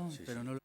Sí, pero sí. no lo...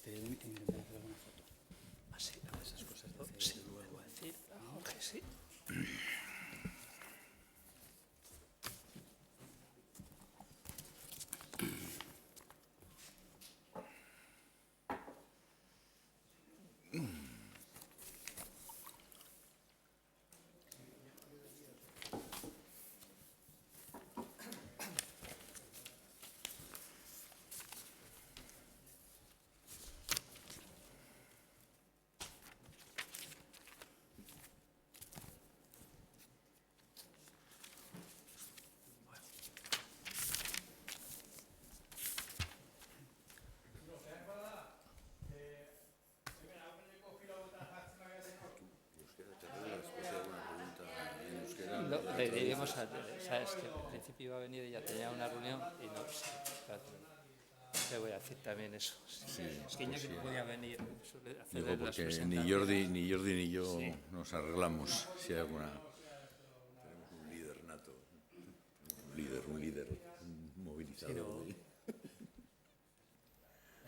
Intentar hacer alguna foto. Así, esas cosas. Sí, vuelvo a decir a Jorge, sí. Le diremos a sabes que al principio iba a venir y ya tenía una reunión y no te voy a decir también eso. Sí, es que Iñaki no podía venir. Digo, porque ni Jordi ni yo sí nos arreglamos si hay alguna. Tenemos un líder nato, un líder movilizador. Pero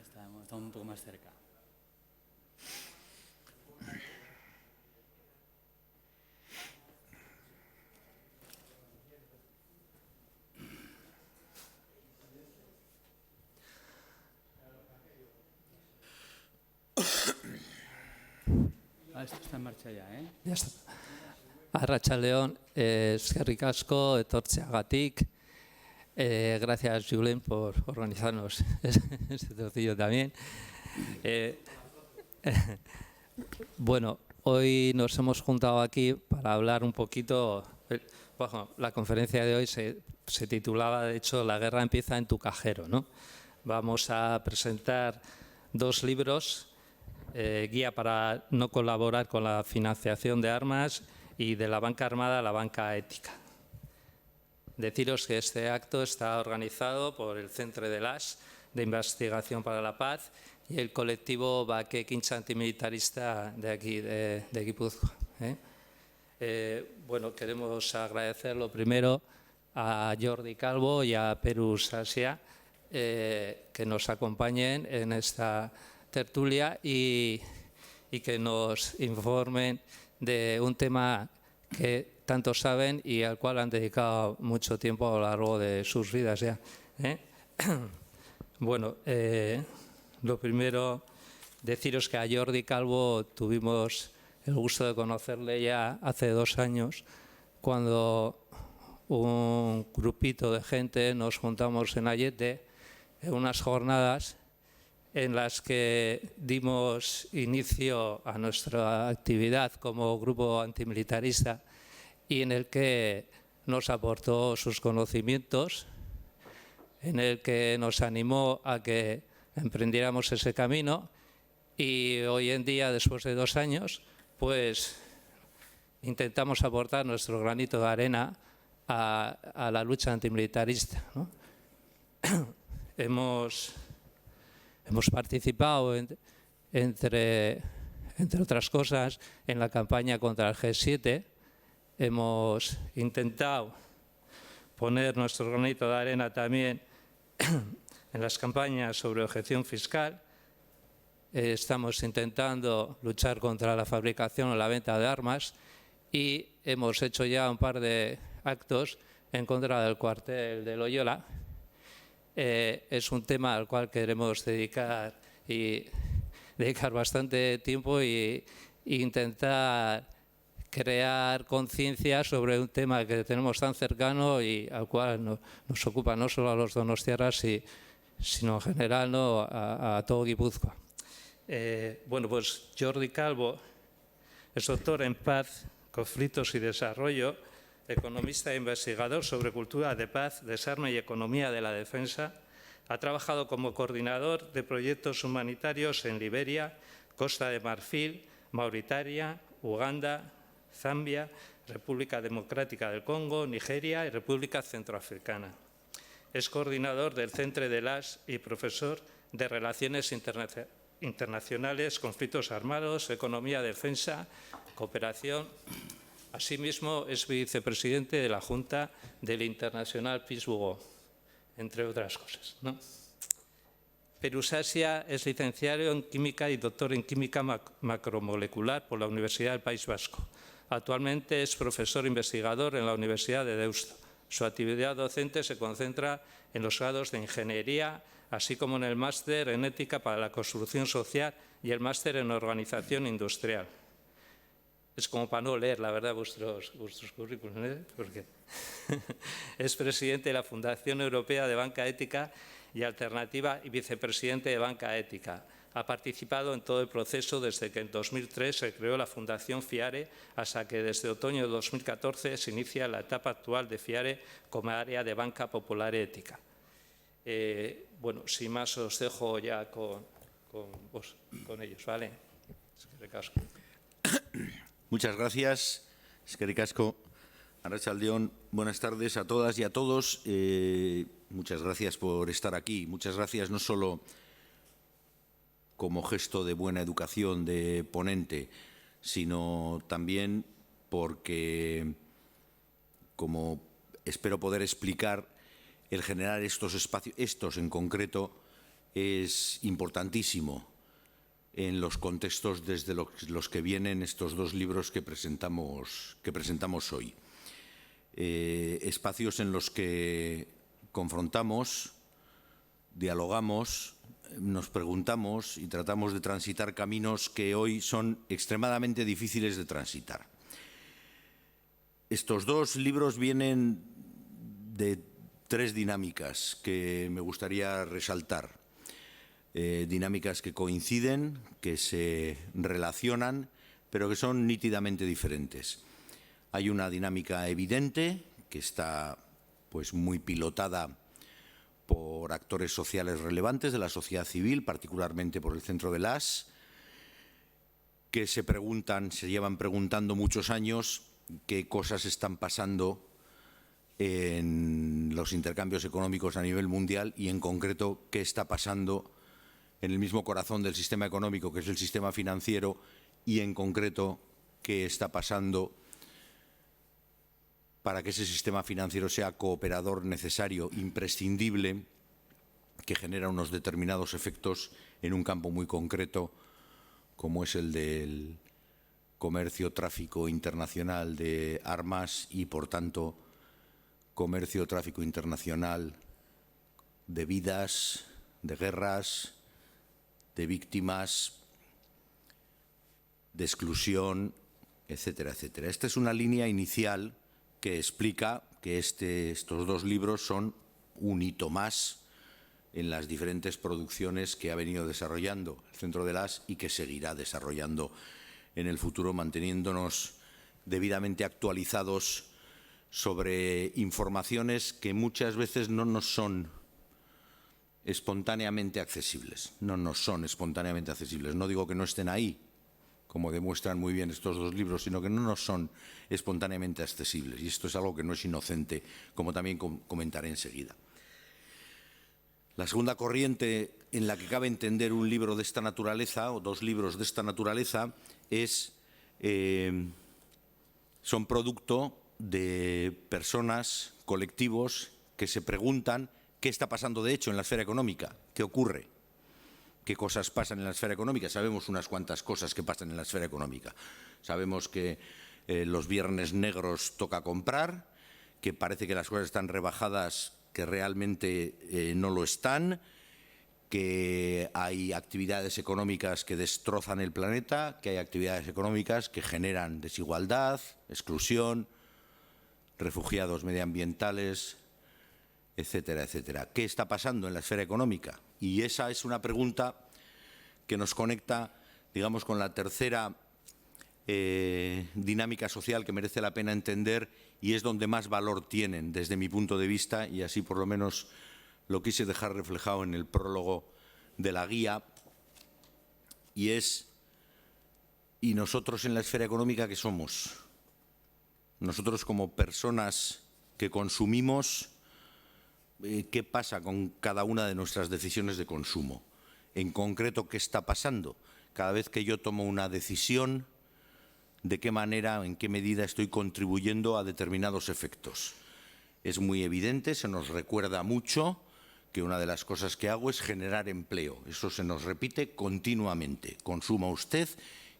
estamos un poco más cerca. Esto está en marcha ya, ¿eh? Ya está. Arratsaldeon, eskerrik asko etortzeagatik. Gracias, Julen, por organizarnos este trocillo también. Bueno, hoy nos hemos juntado aquí para hablar un poquito. Bueno, la conferencia de hoy se titulaba, de hecho, La guerra empieza en tu cajero, ¿no? Vamos a presentar 2 libros. Guía para no colaborar con la financiación de armas y de la banca armada a la banca ética. Deciros que este acto está organizado por el Centre de l'As de Investigación para la Paz y el colectivo Bake Ekintza Antimilitarista de aquí, de Guipúzcoa. Bueno, queremos agradecer lo primero a Jordi Calvo y a Peru Sasia que nos acompañen en esta tertulia y que nos informen de un tema que tanto saben y al cual han dedicado mucho tiempo a lo largo de sus vidas ya. Bueno, lo primero, deciros que a Jordi Calvo tuvimos el gusto de conocerle ya hace 2 años, cuando un grupito de gente nos juntamos en Ayete en unas jornadas en las que dimos inicio a nuestra actividad como grupo antimilitarista y en el que nos aportó sus conocimientos, en el que nos animó a que emprendiéramos ese camino y hoy en día, después de 2 años, pues intentamos aportar nuestro granito de arena a la lucha antimilitarista, ¿no? Hemos participado, entre otras cosas, en la campaña contra el G7. Hemos intentado poner nuestro granito de arena también en las campañas sobre objeción fiscal. Estamos intentando luchar contra la fabricación o la venta de armas y hemos hecho ya un par de actos en contra del cuartel de Loyola. Es un tema al cual queremos dedicar bastante tiempo e intentar crear conciencia sobre un tema que tenemos tan cercano y al cual nos ocupa no solo a los donostiarras, sino en general, ¿no?, a todo Guipúzcoa. Bueno, pues Jordi Calvo es doctor en paz, conflictos y desarrollo, economista e investigador sobre cultura de paz, desarme y economía de la defensa. Ha trabajado como coordinador de proyectos humanitarios en Liberia, Costa de Marfil, Mauritania, Uganda, Zambia, República Democrática del Congo, Nigeria y República Centroafricana. Es coordinador del Centre de l'As y profesor de Relaciones Internacionales, Conflictos Armados, Economía, Defensa, Cooperación. Asimismo, es vicepresidente de la Junta del International Peace Bureau, entre otras cosas, ¿no? Perusasia es licenciado en Química y doctor en Química Macromolecular por la Universidad del País Vasco. Actualmente es profesor investigador en la Universidad de Deusto. Su actividad docente se concentra en los grados de Ingeniería, así como en el máster en Ética para la Construcción Social y el máster en Organización Industrial. Es como para no leer, la verdad, vuestros currículums, ¿eh? Porque es presidente de la Fundación Europea de Banca Ética y Alternativa y vicepresidente de Banca Ética. Ha participado en todo el proceso desde que en 2003 se creó la Fundación FIARE hasta que desde otoño de 2014 se inicia la etapa actual de FIARE como área de Banca Popular Ética. Bueno, sin más os dejo ya con ellos, ¿vale? Muchas gracias, eskerrik asko. Arratsaldeon, buenas tardes a todas y a todos. Muchas gracias por estar aquí. Muchas gracias no solo como gesto de buena educación de ponente, sino también porque, como espero poder explicar, el generar estos espacios, estos en concreto, es importantísimo en los contextos desde los que vienen estos dos libros que presentamos hoy. Espacios en los que confrontamos, dialogamos, nos preguntamos y tratamos de transitar caminos que hoy son extremadamente difíciles de transitar. Estos dos libros vienen de tres dinámicas que me gustaría resaltar. Dinámicas que coinciden, que se relacionan, pero que son nítidamente diferentes. Hay una dinámica evidente que está pues muy pilotada por actores sociales relevantes de la sociedad civil, particularmente por el Centro de las, que se llevan preguntando muchos años qué cosas están pasando en los intercambios económicos a nivel mundial y, en concreto, qué está pasando en el mismo corazón del sistema económico, que es el sistema financiero, y, en concreto, qué está pasando para que ese sistema financiero sea cooperador necesario, imprescindible, que genera unos determinados efectos en un campo muy concreto, como es el del comercio, tráfico internacional de armas y, por tanto, comercio, tráfico internacional de vidas, de guerras, de víctimas, de exclusión, etcétera, etcétera. Esta es una línea inicial que explica que estos dos libros son un hito más en las diferentes producciones que ha venido desarrollando el Centro de las y que seguirá desarrollando en el futuro, manteniéndonos debidamente actualizados sobre informaciones que muchas veces no nos son espontáneamente accesibles. No digo que no estén ahí, como demuestran muy bien estos dos libros, sino que no nos son espontáneamente accesibles. Y esto es algo que no es inocente, como también comentaré enseguida. La segunda corriente en la que cabe entender un libro de esta naturaleza, o dos libros de esta naturaleza, son producto de personas, colectivos, que se preguntan qué está pasando de hecho en la esfera económica, qué ocurre, qué cosas pasan en la esfera económica. Sabemos unas cuantas cosas que pasan en la esfera económica. Sabemos que los viernes negros toca comprar, que parece que las cosas están rebajadas, que realmente no lo están, que hay actividades económicas que destrozan el planeta, que hay actividades económicas que generan desigualdad, exclusión, refugiados medioambientales, etcétera, etcétera. ¿Qué está pasando en la esfera económica? Y esa es una pregunta que nos conecta, digamos, con la tercera dinámica social que merece la pena entender y es donde más valor tienen desde mi punto de vista, y así por lo menos lo quise dejar reflejado en el prólogo de la guía, y nosotros en la esfera económica, ¿qué somos? Nosotros como personas que consumimos, ¿qué pasa con cada una de nuestras decisiones de consumo? En concreto, ¿qué está pasando? Cada vez que yo tomo una decisión, ¿de qué manera, en qué medida estoy contribuyendo a determinados efectos? Es muy evidente, se nos recuerda mucho que una de las cosas que hago es generar empleo. Eso se nos repite continuamente. Consuma usted,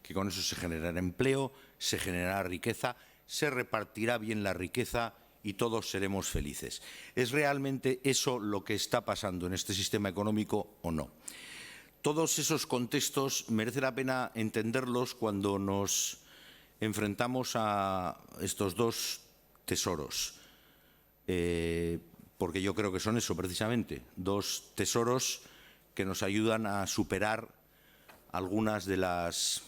que con eso se generará empleo, se generará riqueza, se repartirá bien la riqueza y todos seremos felices. ¿Es realmente eso lo que está pasando en este sistema económico o no? Todos esos contextos merece la pena entenderlos cuando nos enfrentamos a estos dos tesoros. Porque yo creo que son eso precisamente, dos tesoros que nos ayudan a superar algunas de las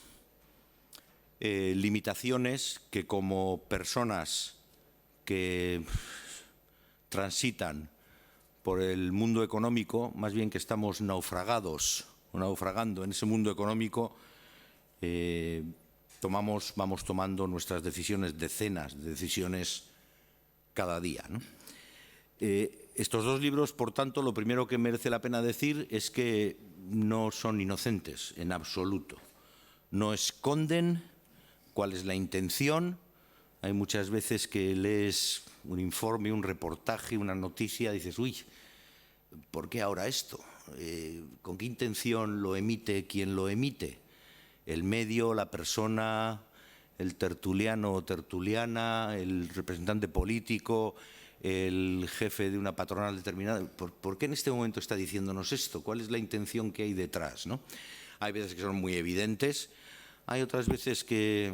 limitaciones que como personas que transitan por el mundo económico, más bien que estamos naufragando en ese mundo económico, vamos tomando nuestras decisiones, decenas de decisiones cada día, ¿no? Estos dos libros, por tanto, lo primero que merece la pena decir es que no son inocentes en absoluto. No esconden cuál es la intención. Hay muchas veces que lees un informe, un reportaje, una noticia, y dices, uy, ¿por qué ahora esto? ¿Con qué intención lo emite quien lo emite? El medio, la persona, el tertuliano o tertuliana, el representante político, el jefe de una patronal determinada. ¿Por qué en este momento está diciéndonos esto? ¿Cuál es la intención que hay detrás, ¿no? Hay veces que son muy evidentes, hay otras veces que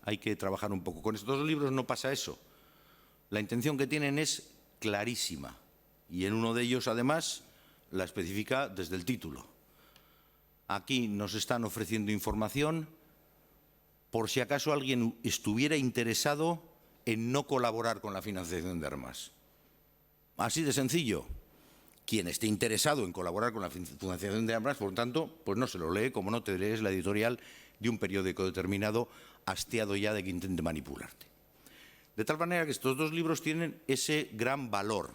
hay que trabajar un poco. Con estos dos libros no pasa eso. La intención que tienen es clarísima y en uno de ellos, además, la especifica desde el título. Aquí nos están ofreciendo información por si acaso alguien estuviera interesado en no colaborar con la financiación de armas. Así de sencillo. Quien esté interesado en colaborar con la financiación de armas, por lo tanto, pues no se lo lee, como no te lees la editorial de un periódico determinado, hastiado ya de que intente manipularte. De tal manera que estos dos libros tienen ese gran valor,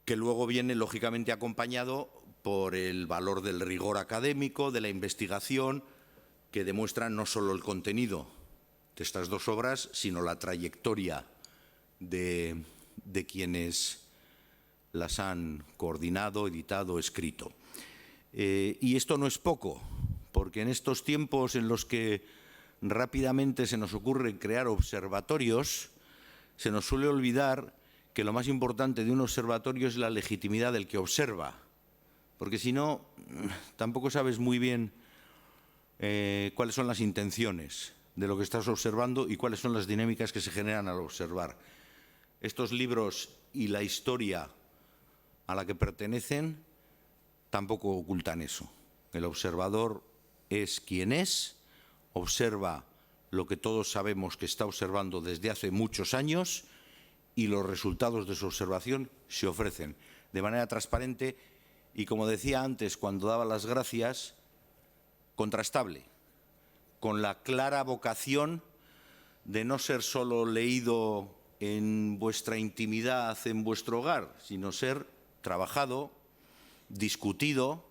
que luego viene lógicamente acompañado por el valor del rigor académico, de la investigación, que demuestran no solo el contenido de estas dos obras, sino la trayectoria de quienes las han coordinado, editado, escrito. Y esto no es poco, porque en estos tiempos en los que rápidamente se nos ocurre crear observatorios, se nos suele olvidar que lo más importante de un observatorio es la legitimidad del que observa, porque si no, tampoco sabes muy bien cuáles son las intenciones de lo que estás observando y cuáles son las dinámicas que se generan al observar. Estos libros y la historia a la que pertenecen tampoco ocultan eso. El observador es quien es, observa lo que todos sabemos que está observando desde hace muchos años y los resultados de su observación se ofrecen de manera transparente y, como decía antes cuando daba las gracias, contrastable, con la clara vocación de no ser solo leído en vuestra intimidad, en vuestro hogar, sino ser trabajado, discutido,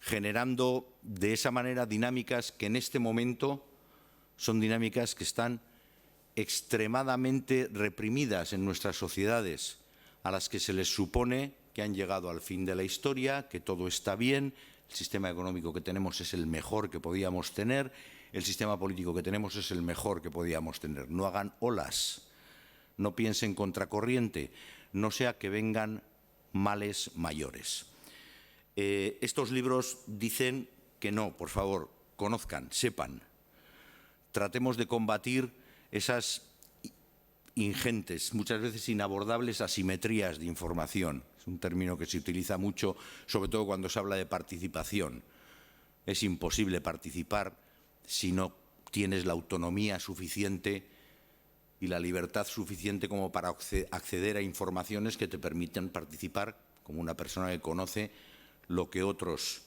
generando de esa manera dinámicas que en este momento son dinámicas que están extremadamente reprimidas en nuestras sociedades, a las que se les supone que han llegado al fin de la historia, que todo está bien, el sistema económico que tenemos es el mejor que podíamos tener, el sistema político que tenemos es el mejor que podíamos tener. No hagan olas, no piensen contracorriente, no sea que vengan males mayores. Estos libros dicen que no, por favor, conozcan, sepan. Tratemos de combatir esas ingentes, muchas veces inabordables asimetrías de información. Es un término que se utiliza mucho, sobre todo cuando se habla de participación. Es imposible participar si no tienes la autonomía suficiente y la libertad suficiente como para acceder a informaciones que te permitan participar como una persona que conoce lo que otros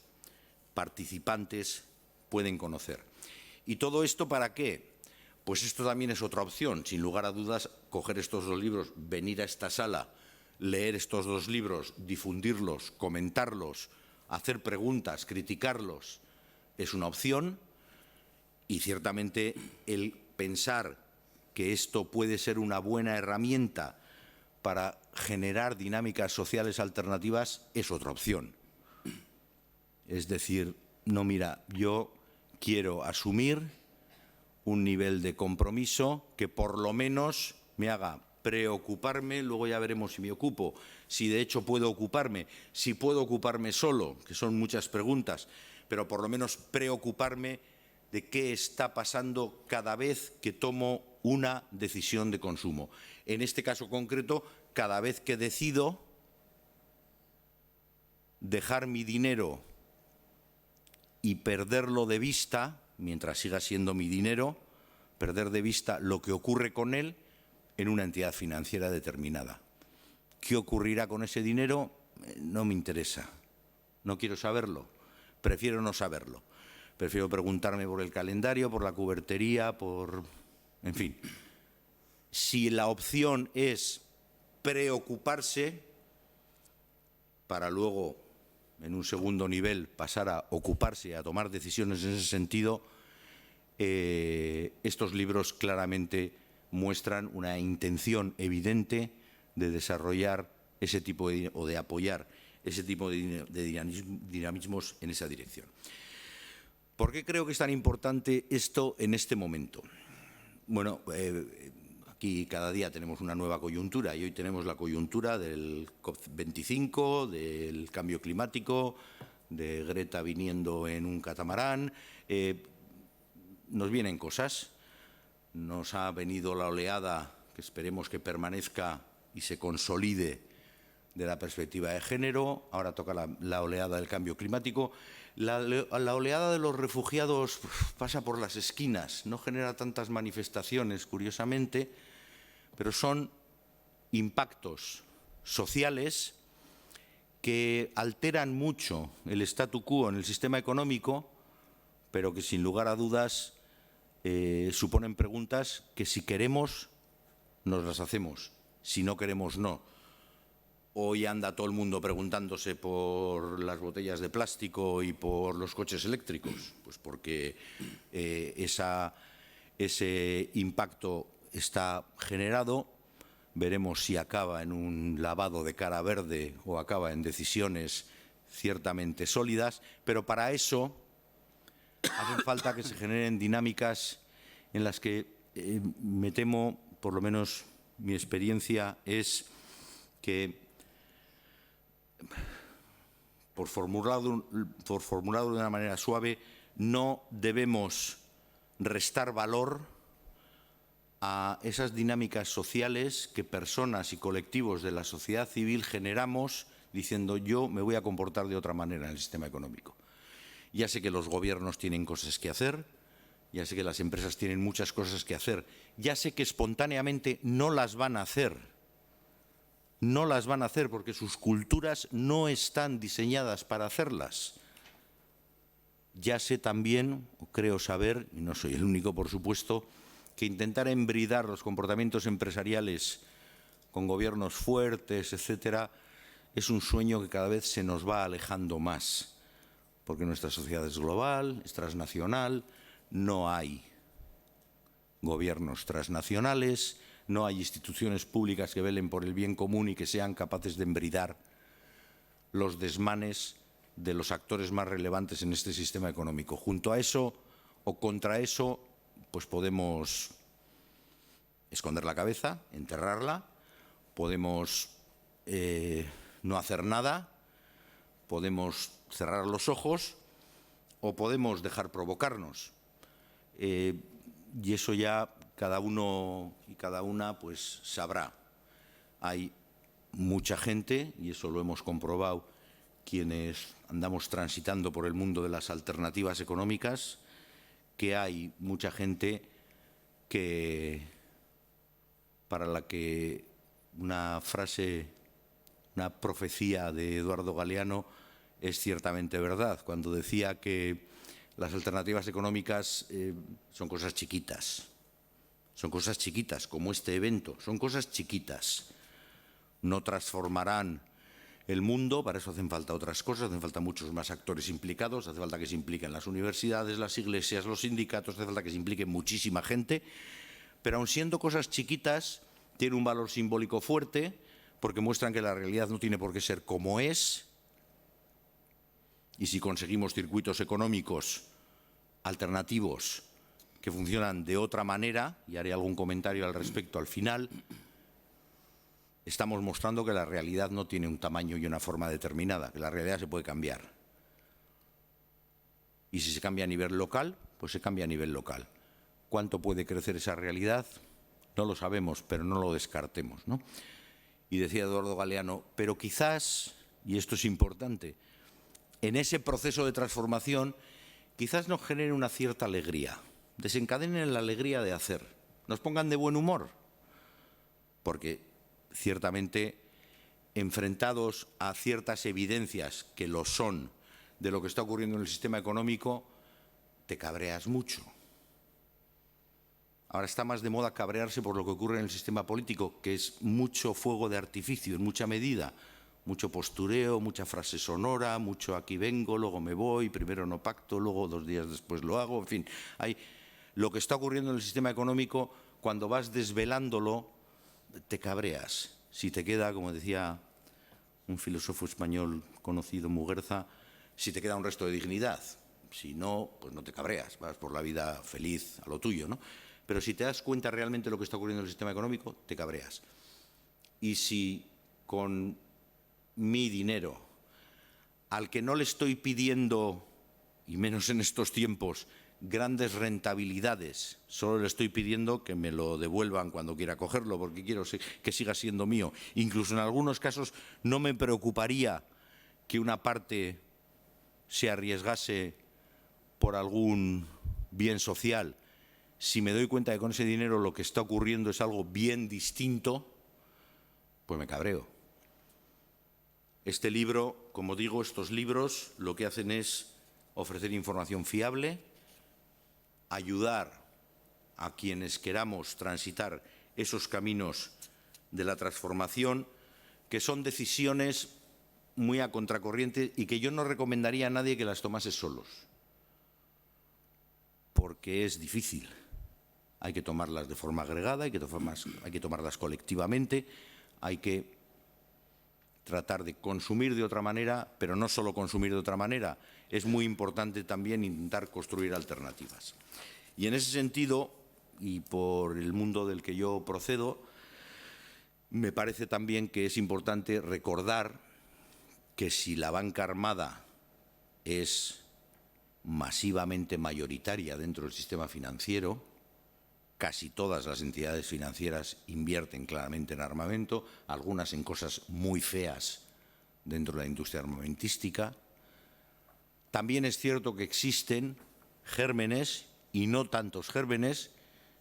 participantes pueden conocer. ¿Y todo esto para qué? Pues esto también es otra opción. Sin lugar a dudas, coger estos dos libros, venir a esta sala, leer estos dos libros, difundirlos, comentarlos, hacer preguntas, criticarlos, es una opción. Y ciertamente el pensar que esto puede ser una buena herramienta para generar dinámicas sociales alternativas es otra opción. Es decir, no, mira, yo quiero asumir un nivel de compromiso que por lo menos me haga preocuparme, luego ya veremos si me ocupo, si de hecho puedo ocuparme, si puedo ocuparme solo, que son muchas preguntas, pero por lo menos preocuparme de qué está pasando cada vez que tomo una decisión de consumo. En este caso concreto, cada vez que decido dejar mi dinero y perderlo de vista, mientras siga siendo mi dinero, perder de vista lo que ocurre con él en una entidad financiera determinada. ¿Qué ocurrirá con ese dinero? No me interesa. No quiero saberlo. Prefiero no saberlo. Prefiero preguntarme por el calendario, por la cubertería, por... En fin. Si la opción es preocuparse para luego, en un segundo nivel, pasar a ocuparse, a tomar decisiones en ese sentido, estos libros claramente muestran una intención evidente de desarrollar ese tipo de, o de apoyar ese tipo de dinamismos en esa dirección. ¿Por qué creo que es tan importante esto en este momento? Bueno, aquí cada día tenemos una nueva coyuntura y hoy tenemos la coyuntura del COP25, del cambio climático, de Greta viniendo en un catamarán. Nos vienen cosas. Nos ha venido la oleada, que esperemos que permanezca y se consolide, de la perspectiva de género. Ahora toca la oleada del cambio climático. La oleada de los refugiados pasa por las esquinas, no genera tantas manifestaciones, curiosamente, pero son impactos sociales que alteran mucho el statu quo en el sistema económico, pero que sin lugar a dudas suponen preguntas que si queremos nos las hacemos, si no queremos no. Hoy anda todo el mundo preguntándose por las botellas de plástico y por los coches eléctricos, pues porque ese impacto está generado. Veremos si acaba en un lavado de cara verde o acaba en decisiones ciertamente sólidas, pero para eso hacen falta que se generen dinámicas en las que me temo, por lo menos mi experiencia es que, por formularlo de una manera suave, no debemos restar valor a esas dinámicas sociales que personas y colectivos de la sociedad civil generamos diciendo yo me voy a comportar de otra manera en el sistema económico. Ya sé que los gobiernos tienen cosas que hacer, ya sé que las empresas tienen muchas cosas que hacer, ya sé que espontáneamente no las van a hacer. No las van a hacer porque sus culturas no están diseñadas para hacerlas. Ya sé también, o creo saber, y no soy el único por supuesto, que intentar embridar los comportamientos empresariales con gobiernos fuertes, etcétera, es un sueño que cada vez se nos va alejando más, porque nuestra sociedad es global, es transnacional, no hay gobiernos transnacionales, no hay instituciones públicas que velen por el bien común y que sean capaces de embridar los desmanes de los actores más relevantes en este sistema económico. Junto a eso o contra eso, pues podemos esconder la cabeza, enterrarla, podemos no hacer nada, podemos cerrar los ojos o podemos dejar provocarnos. Y eso ya cada uno y cada una pues sabrá. Hay mucha gente, y eso lo hemos comprobado quienes andamos transitando por el mundo de las alternativas económicas, que hay mucha gente que para la que una frase, una profecía de Eduardo Galeano es ciertamente verdad, cuando decía que las alternativas económicas son cosas chiquitas. Son cosas chiquitas, como este evento, son cosas chiquitas. No transformarán el mundo, para eso hacen falta otras cosas, hacen falta muchos más actores implicados, hace falta que se impliquen las universidades, las iglesias, los sindicatos, hace falta que se implique muchísima gente, pero aun siendo cosas chiquitas, tiene un valor simbólico fuerte porque muestran que la realidad no tiene por qué ser como es, y si conseguimos circuitos económicos alternativos que funcionan de otra manera, y haré algún comentario al respecto al final, estamos mostrando que la realidad no tiene un tamaño y una forma determinada, que la realidad se puede cambiar. Y si se cambia a nivel local, pues se cambia a nivel local. ¿Cuánto puede crecer esa realidad? No lo sabemos, pero no lo descartemos, ¿no? Y decía Eduardo Galeano, pero quizás, y esto es importante, en ese proceso de transformación, quizás nos genere una cierta alegría, desencadenen la alegría de hacer, nos pongan de buen humor, porque ciertamente enfrentados a ciertas evidencias que lo son de lo que está ocurriendo en el sistema económico, te cabreas mucho. Ahora está más de moda cabrearse por lo que ocurre en el sistema político, que es mucho fuego de artificio, en mucha medida, mucho postureo, mucha frase sonora, mucho aquí vengo, luego me voy, primero no pacto, luego 2 días después lo hago, en fin. Hay lo que está ocurriendo en el sistema económico, cuando vas desvelándolo, te cabreas. Si te queda, como decía un filósofo español conocido, Muguerza, si te queda un resto de dignidad. Si no, pues no te cabreas, vas por la vida feliz a lo tuyo, ¿no? Pero si te das cuenta realmente de lo que está ocurriendo en el sistema económico, te cabreas. Y si con mi dinero, al que no le estoy pidiendo, y menos en estos tiempos, grandes rentabilidades, solo le estoy pidiendo que me lo devuelvan cuando quiera cogerlo, porque quiero que siga siendo mío. Incluso en algunos casos no me preocuparía que una parte se arriesgase por algún bien social. Si me doy cuenta de que con ese dinero lo que está ocurriendo es algo bien distinto, pues me cabreo. Este libro, como digo, estos libros lo que hacen es ofrecer información fiable, ayudar a quienes queramos transitar esos caminos de la transformación, que son decisiones muy a contracorriente y que yo no recomendaría a nadie que las tomase solos, porque es difícil. Hay que tomarlas de forma agregada, hay que tomarlas colectivamente, hay que tratar de consumir de otra manera, pero no solo consumir de otra manera, es muy importante también intentar construir alternativas. Y en ese sentido, y por el mundo del que yo procedo, me parece también que es importante recordar que si la banca armada es masivamente mayoritaria dentro del sistema financiero, casi todas las entidades financieras invierten claramente en armamento, algunas en cosas muy feas dentro de la industria armamentística. También es cierto que existen gérmenes, y no tantos gérmenes,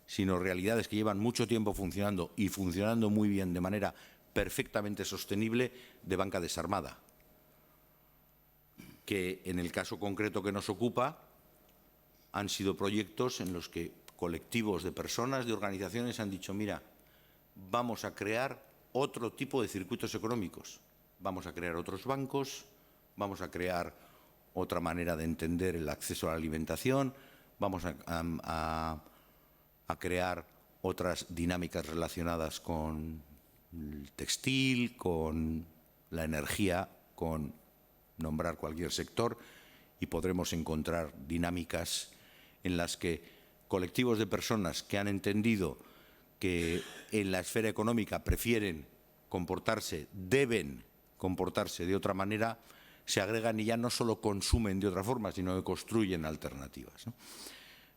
sino realidades que llevan mucho tiempo funcionando y funcionando muy bien de manera perfectamente sostenible de banca desarmada, que en el caso concreto que nos ocupa han sido proyectos en los que colectivos de personas, de organizaciones han dicho, mira, vamos a crear otro tipo de circuitos económicos, vamos a crear otros bancos, vamos a crear otra manera de entender el acceso a la alimentación, vamos a crear otras dinámicas relacionadas con el textil, con la energía, con nombrar cualquier sector, y podremos encontrar dinámicas en las que colectivos de personas que han entendido que en la esfera económica prefieren comportarse, deben comportarse de otra manera, se agregan y ya no solo consumen de otra forma, sino que construyen alternativas, ¿no?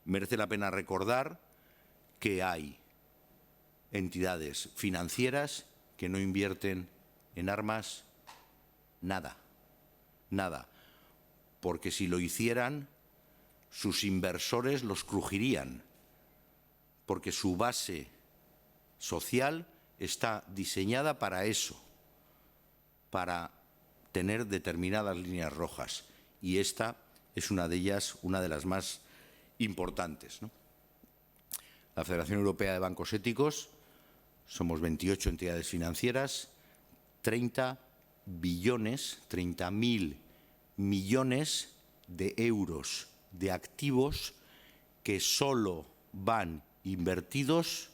Merece la pena recordar que hay entidades financieras que no invierten en armas nada, nada, porque si lo hicieran, sus inversores los crujirían, porque su base social está diseñada para eso, para tener determinadas líneas rojas, y esta es una de ellas, una de las más importantes, ¿no? La Federación Europea de Bancos Éticos, somos 28 entidades financieras, 30 billones, 30.000 millones de euros de activos que solo van invertidos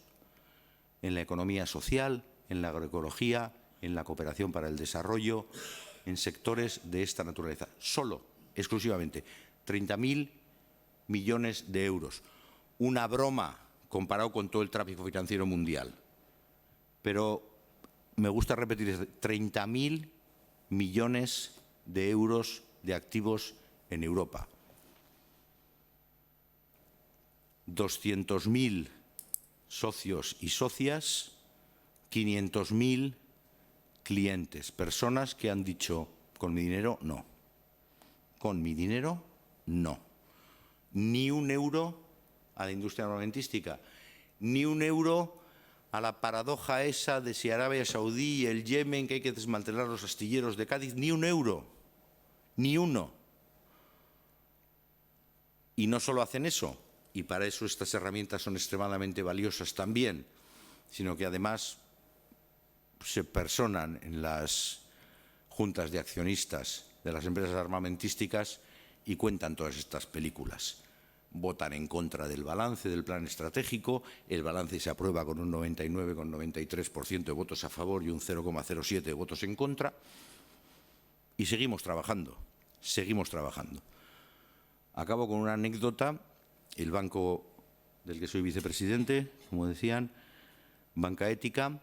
en la economía social, en la agroecología, en la cooperación para el desarrollo, en sectores de esta naturaleza. Solo, exclusivamente, 30.000 millones de euros. Una broma comparado con todo el tráfico financiero mundial. Pero me gusta repetir, 30.000 millones de euros de activos en Europa. 200.000 socios y socias, 500.000 clientes, personas que han dicho, con mi dinero, no. Con mi dinero, no. Ni un euro a la industria armamentística, ni un euro a la paradoja esa de si Arabia Saudí y el Yemen, que hay que desmantelar los astilleros de Cádiz, ni un euro, ni uno. Y no solo hacen eso, y para eso estas herramientas son extremadamente valiosas también, sino que además se personan en las juntas de accionistas de las empresas armamentísticas y cuentan todas estas películas. Votan en contra del balance del plan estratégico, el balance se aprueba con un 99,93% de votos a favor y un 0,07% de votos en contra, y seguimos trabajando, seguimos trabajando. Acabo con una anécdota. El banco del que soy vicepresidente, como decían, Banca Ética,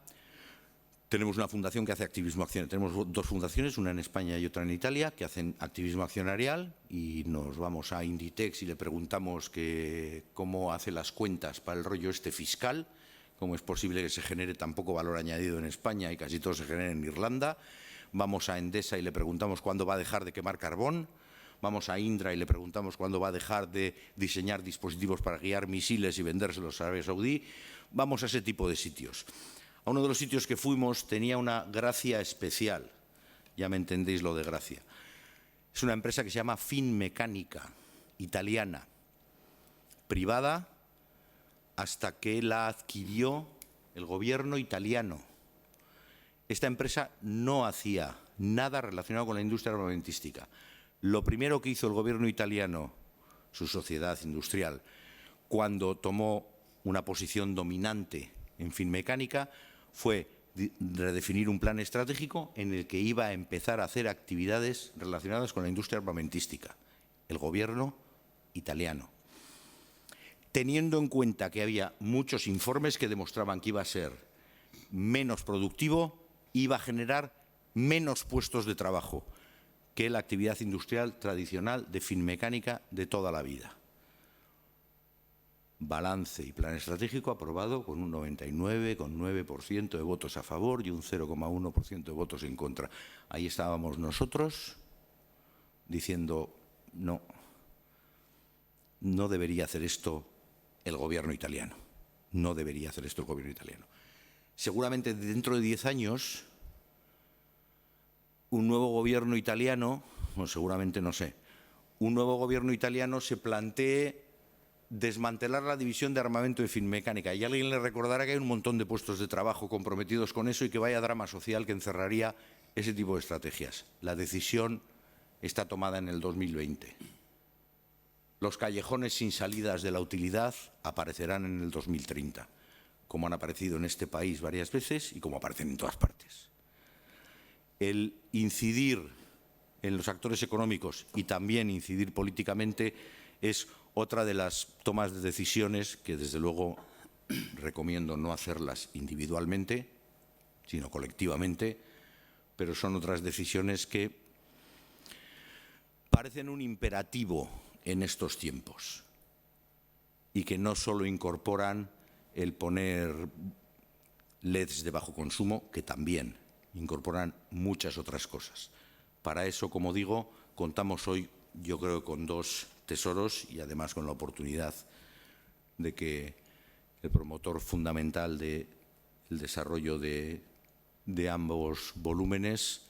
tenemos una fundación que hace activismo accionarial. Tenemos dos fundaciones, una en España y otra en Italia, que hacen activismo accionarial, y nos vamos a Inditex y le preguntamos cómo hace las cuentas para el rollo este fiscal, cómo es posible que se genere tan poco valor añadido en España y casi todo se genere en Irlanda. Vamos a Endesa y le preguntamos cuándo va a dejar de quemar carbón. Vamos a Indra y le preguntamos cuándo va a dejar de diseñar dispositivos para guiar misiles y vendérselos a Arabia Saudí. Vamos a ese tipo de sitios. A uno de los sitios que fuimos tenía una gracia especial. Ya me entendéis lo de gracia. Es una empresa que se llama Finmeccanica, italiana, privada, hasta que la adquirió el gobierno italiano. Esta empresa no hacía nada relacionado con la industria armamentística. Lo primero que hizo el gobierno italiano, su sociedad industrial, cuando tomó una posición dominante en Finmeccanica, fue redefinir un plan estratégico en el que iba a empezar a hacer actividades relacionadas con la industria armamentística. El gobierno italiano. Teniendo en cuenta que había muchos informes que demostraban que iba a ser menos productivo, iba a generar menos puestos de trabajo que la actividad industrial tradicional de Finmeccanica de toda la vida. Balance y plan estratégico aprobado con un 99,9% de votos a favor y un 0,1% de votos en contra. Ahí estábamos nosotros diciendo, no debería hacer esto el gobierno italiano. No debería hacer esto el gobierno italiano. Seguramente dentro de 10 años, un nuevo gobierno italiano, bueno, seguramente no sé, un nuevo gobierno italiano se plantee desmantelar la división de armamento de Finmeccanica, y alguien le recordará que hay un montón de puestos de trabajo comprometidos con eso y que vaya drama social que encerraría ese tipo de estrategias. La decisión está tomada en el 2020. Los callejones sin salidas de la utilidad aparecerán en el 2030, como han aparecido en este país varias veces y como aparecen en todas partes. El incidir en los actores económicos y también incidir políticamente es otra de las tomas de decisiones que, desde luego, recomiendo no hacerlas individualmente, sino colectivamente, pero son otras decisiones que parecen un imperativo en estos tiempos y que no solo incorporan el poner LEDs de bajo consumo, que también incorporan muchas otras cosas. Para eso, como digo, contamos hoy, yo creo, con dos tesoros y además con la oportunidad de que el promotor fundamental del desarrollo de ambos volúmenes,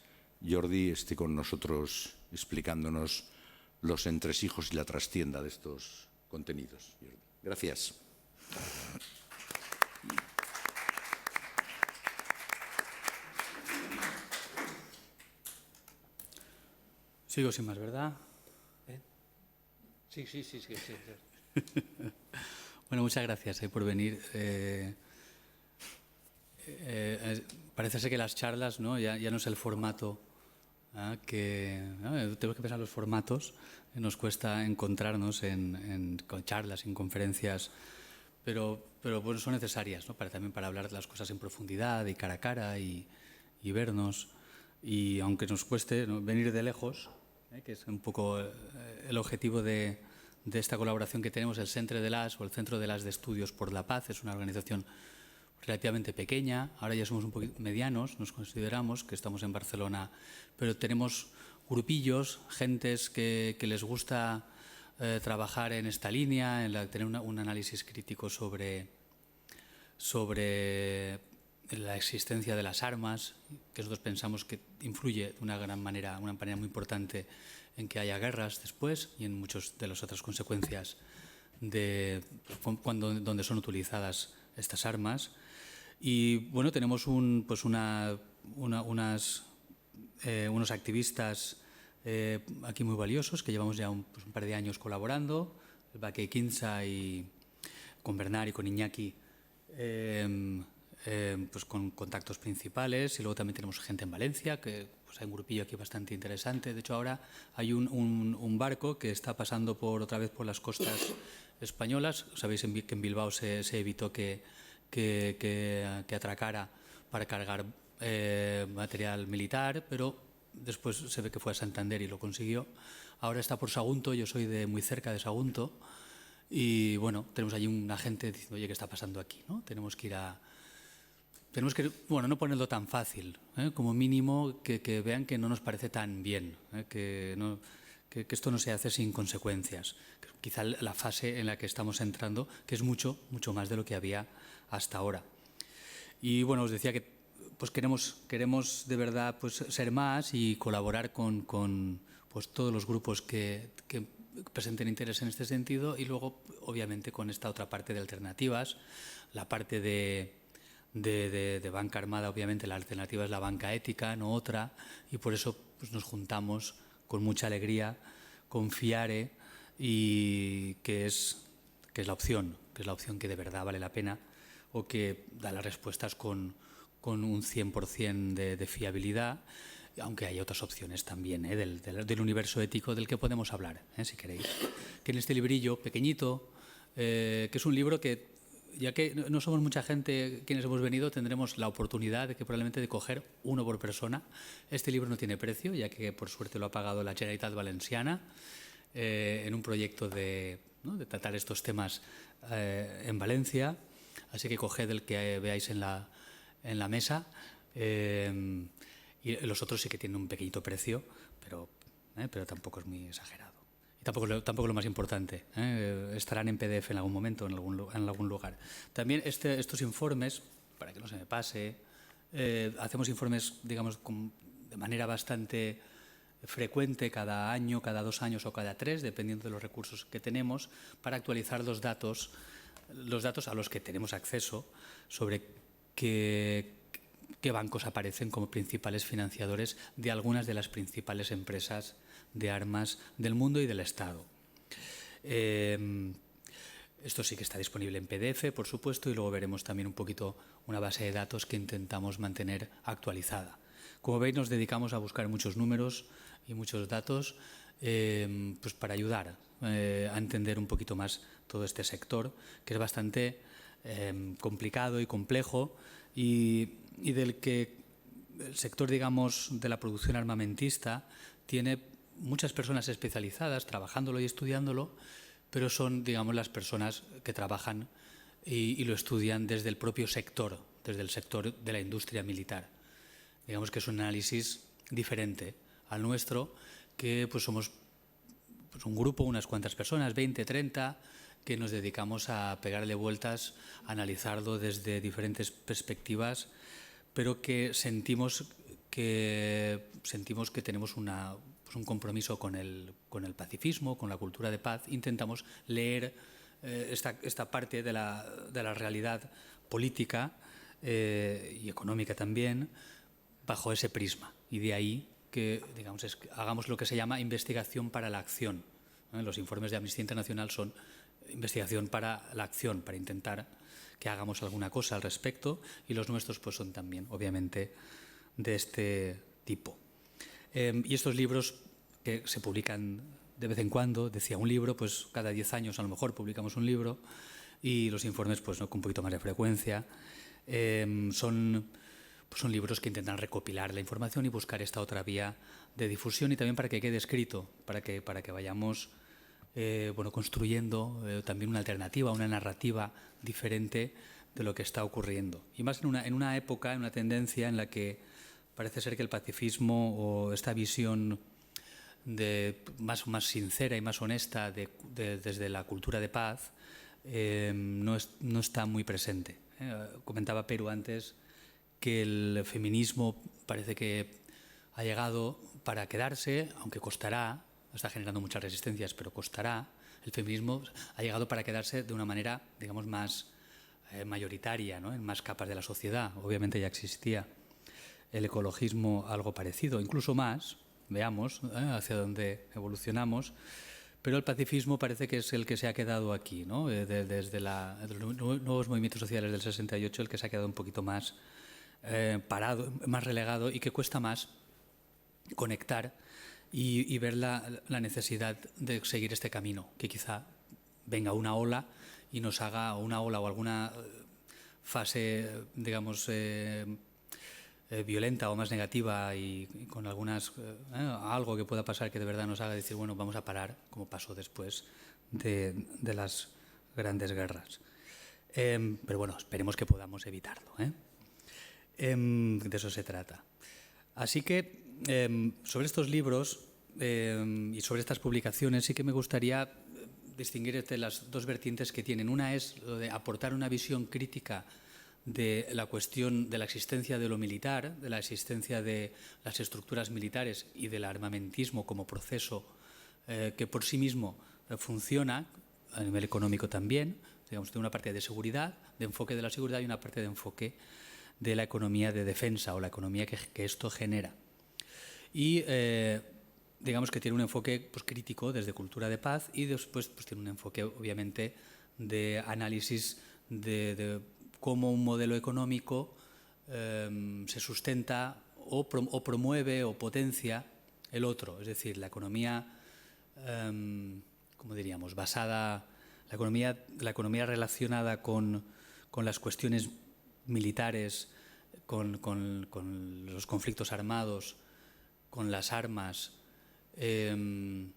Jordi, esté con nosotros explicándonos los entresijos y la trastienda de estos contenidos. Jordi. Gracias. Sigo sin más, ¿verdad? Sí. Bueno, muchas gracias por venir. parece ser que las charlas, ¿no? ya no es el formato tenemos que pensar los formatos. Nos cuesta encontrarnos con charlas, en conferencias, pero bueno, son necesarias, ¿no? También para hablar de las cosas en profundidad y cara a cara y vernos. Y aunque nos cueste, ¿no?, venir de lejos, que es un poco el objetivo de esta colaboración que tenemos, el Centre de l'As o el Centro de l'As de Estudios por la Paz, es una organización relativamente pequeña. Ahora ya somos un poquito medianos, nos consideramos que estamos en Barcelona, pero tenemos grupillos, gentes que les gusta trabajar en esta línea, tener un análisis crítico sobre la existencia de las armas, que nosotros pensamos que influye de una manera muy importante en que haya guerras después y en muchas de las otras consecuencias donde son utilizadas estas armas. Y bueno, tenemos unos activistas aquí muy valiosos que llevamos ya un par de años colaborando, el Baque Quinza y con Bernard y con Iñaki, con contactos principales. Y luego también tenemos gente en Valencia, que hay un grupillo aquí bastante interesante. De hecho, ahora hay un barco que está pasando otra vez por las costas españolas. Sabéis que en Bilbao se evitó que atracara para cargar material militar, pero después se ve que fue a Santander y lo consiguió. Ahora está por Sagunto, yo soy muy cerca de Sagunto, y bueno, tenemos allí un agente diciendo, oye, ¿qué está pasando aquí?, ¿no? Tenemos que no ponerlo tan fácil, como mínimo que vean que no nos parece tan bien, que esto no se hace sin consecuencias. Quizá la fase en la que estamos entrando, que es mucho más de lo que había hasta ahora. Y bueno, os decía que queremos de verdad ser más y colaborar con todos los grupos que presenten interés en este sentido, y luego obviamente con esta otra parte de alternativas, la parte de banca armada. Obviamente la alternativa es la banca ética, no otra, y por eso nos juntamos con mucha alegría con FIARE, y que es la opción que de verdad vale la pena, o que da las respuestas con un 100% de fiabilidad, aunque hay otras opciones también del universo ético del que podemos hablar, si queréis. Que en este librillo pequeñito, que es un libro que, ya que no somos mucha gente quienes hemos venido, tendremos la oportunidad probablemente de coger uno por persona. Este libro no tiene precio, ya que por suerte lo ha pagado la Generalitat Valenciana en un proyecto de tratar estos temas en Valencia. Así que coged el que veáis en la mesa, y los otros sí que tienen un pequeñito precio, pero tampoco es muy exagerado. Y tampoco lo más importante, estarán en PDF en algún momento, en algún lugar. También estos informes, para que no se me pase, hacemos informes, digamos, de manera bastante frecuente, cada año, cada 2 años o cada 3, dependiendo de los recursos que tenemos, para actualizar los datos a los que tenemos acceso sobre qué bancos aparecen como principales financiadores de algunas de las principales empresas de armas del mundo y del Estado. Esto sí que está disponible en PDF, por supuesto, y luego veremos también un poquito una base de datos que intentamos mantener actualizada. Como veis, nos dedicamos a buscar muchos números y muchos datos para ayudar a entender un poquito más todo este sector, que es bastante complicado y complejo, y del que el sector, digamos, de la producción armamentista tiene muchas personas especializadas trabajándolo y estudiándolo, pero son, digamos, las personas que trabajan y lo estudian desde el propio sector, desde el sector de la industria militar. Digamos que es un análisis diferente al nuestro, que somos un grupo, unas cuantas personas, 20, 30, que nos dedicamos a pegarle vueltas, a analizarlo desde diferentes perspectivas, pero que sentimos que tenemos un compromiso con el pacifismo, con la cultura de paz. Intentamos leer esta parte de la realidad política y económica también bajo ese prisma, y de ahí que, digamos, hagamos lo que se llama investigación para la acción. Los informes de Amnistía Internacional son investigación para la acción, para intentar que hagamos alguna cosa al respecto, y los nuestros pues son también, obviamente, de este tipo. Y estos libros que se publican de vez en cuando, decía un libro, pues cada 10 años a lo mejor publicamos un libro, y los informes pues no, con un poquito más de frecuencia. Son libros que intentan recopilar la información y buscar esta otra vía de difusión, y también para que quede escrito, para que vayamos construyendo también una alternativa, una narrativa diferente de lo que está ocurriendo. Y más en una época, en una tendencia en la que parece ser que el pacifismo o esta visión más sincera y más honesta desde la cultura de paz no está muy presente. Comentaba Perú antes que el feminismo parece que ha llegado para quedarse, aunque costará, está generando muchas resistencias, pero costará. El feminismo ha llegado para quedarse de una manera, digamos, más mayoritaria, ¿no? En más capas de la sociedad. Obviamente ya existía el ecologismo algo parecido, incluso más, veamos hacia dónde evolucionamos, pero el pacifismo parece que es el que se ha quedado aquí, ¿no? Desde los nuevos movimientos sociales del 68, el que se ha quedado un poquito más parado, más relegado, y que cuesta más conectar y ver la necesidad de seguir este camino, que quizá venga una ola y nos haga una ola o alguna fase, digamos, violenta o más negativa y con algo que pueda pasar que de verdad nos haga decir, bueno, vamos a parar, como pasó después de las grandes guerras. Pero bueno, esperemos que podamos evitarlo. De eso se trata. Así que sobre estos libros y sobre estas publicaciones sí que me gustaría distinguir entre las dos vertientes que tienen. Una es lo de aportar una visión crítica de la cuestión de la existencia de lo militar, de la existencia de las estructuras militares y del armamentismo como proceso que por sí mismo funciona a nivel económico también, digamos, de una parte de seguridad, de enfoque de la seguridad, y una parte de enfoque de la economía de defensa o la economía que esto genera. Y digamos que tiene un enfoque pues, crítico desde cultura de paz, y después pues, tiene un enfoque obviamente de análisis de cómo un modelo económico se sustenta o promueve o potencia el otro, es decir, la economía, ¿cómo diríamos?, basada, la economía relacionada con las cuestiones militares, con los conflictos armados, con las armas, les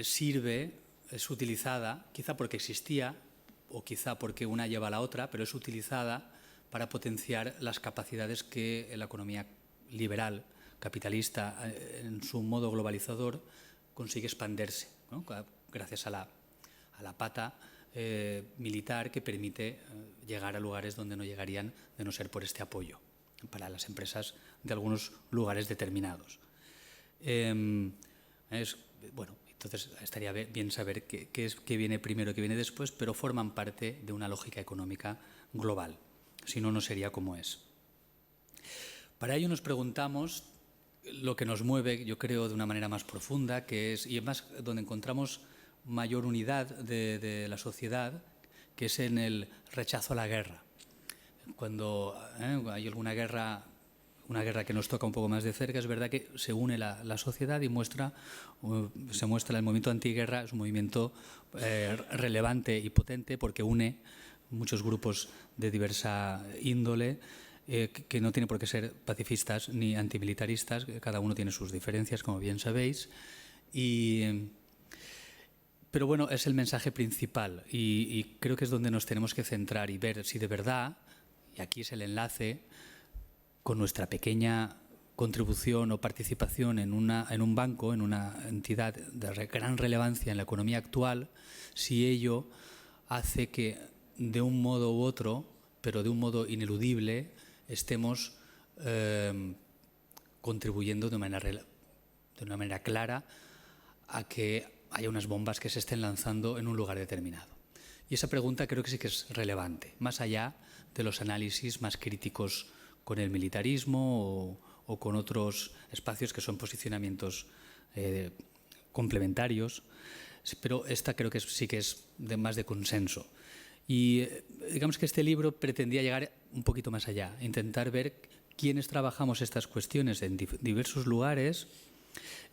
sirve, es utilizada, quizá porque existía o quizá porque una lleva a la otra, pero es utilizada para potenciar las capacidades que la economía liberal, capitalista, en su modo globalizador, consigue expandirse, ¿no? Gracias a la pata militar que permite llegar a lugares donde no llegarían de no ser por este apoyo para las empresas de algunos lugares determinados. Bueno, entonces estaría bien saber qué viene primero, qué viene después, pero forman parte de una lógica económica global. Si no, no sería como es. Para ello nos preguntamos lo que nos mueve, yo creo, de una manera más profunda, que es, y además donde encontramos mayor unidad de la sociedad, que es en el rechazo a la guerra. Cuando hay alguna guerra, una guerra que nos toca un poco más de cerca, es verdad que se une la sociedad y se muestra el movimiento antiguerra, es un movimiento relevante y potente porque une muchos grupos de diversa índole, que no tiene por qué ser pacifistas ni antimilitaristas, cada uno tiene sus diferencias, como bien sabéis, pero bueno, es el mensaje principal y creo que es donde nos tenemos que centrar y ver si de verdad, y aquí es el enlace, con nuestra pequeña contribución o participación en un banco, en una entidad de gran relevancia en la economía actual, si ello hace que de un modo u otro, pero de un modo ineludible, estemos contribuyendo de una manera clara a que haya unas bombas que se estén lanzando en un lugar determinado. Y esa pregunta creo que sí que es relevante, más allá de los análisis más críticos con el militarismo o con otros espacios que son posicionamientos complementarios, pero esta creo que sí que es más de consenso. Y digamos que este libro pretendía llegar un poquito más allá, intentar ver quiénes trabajamos estas cuestiones en diversos lugares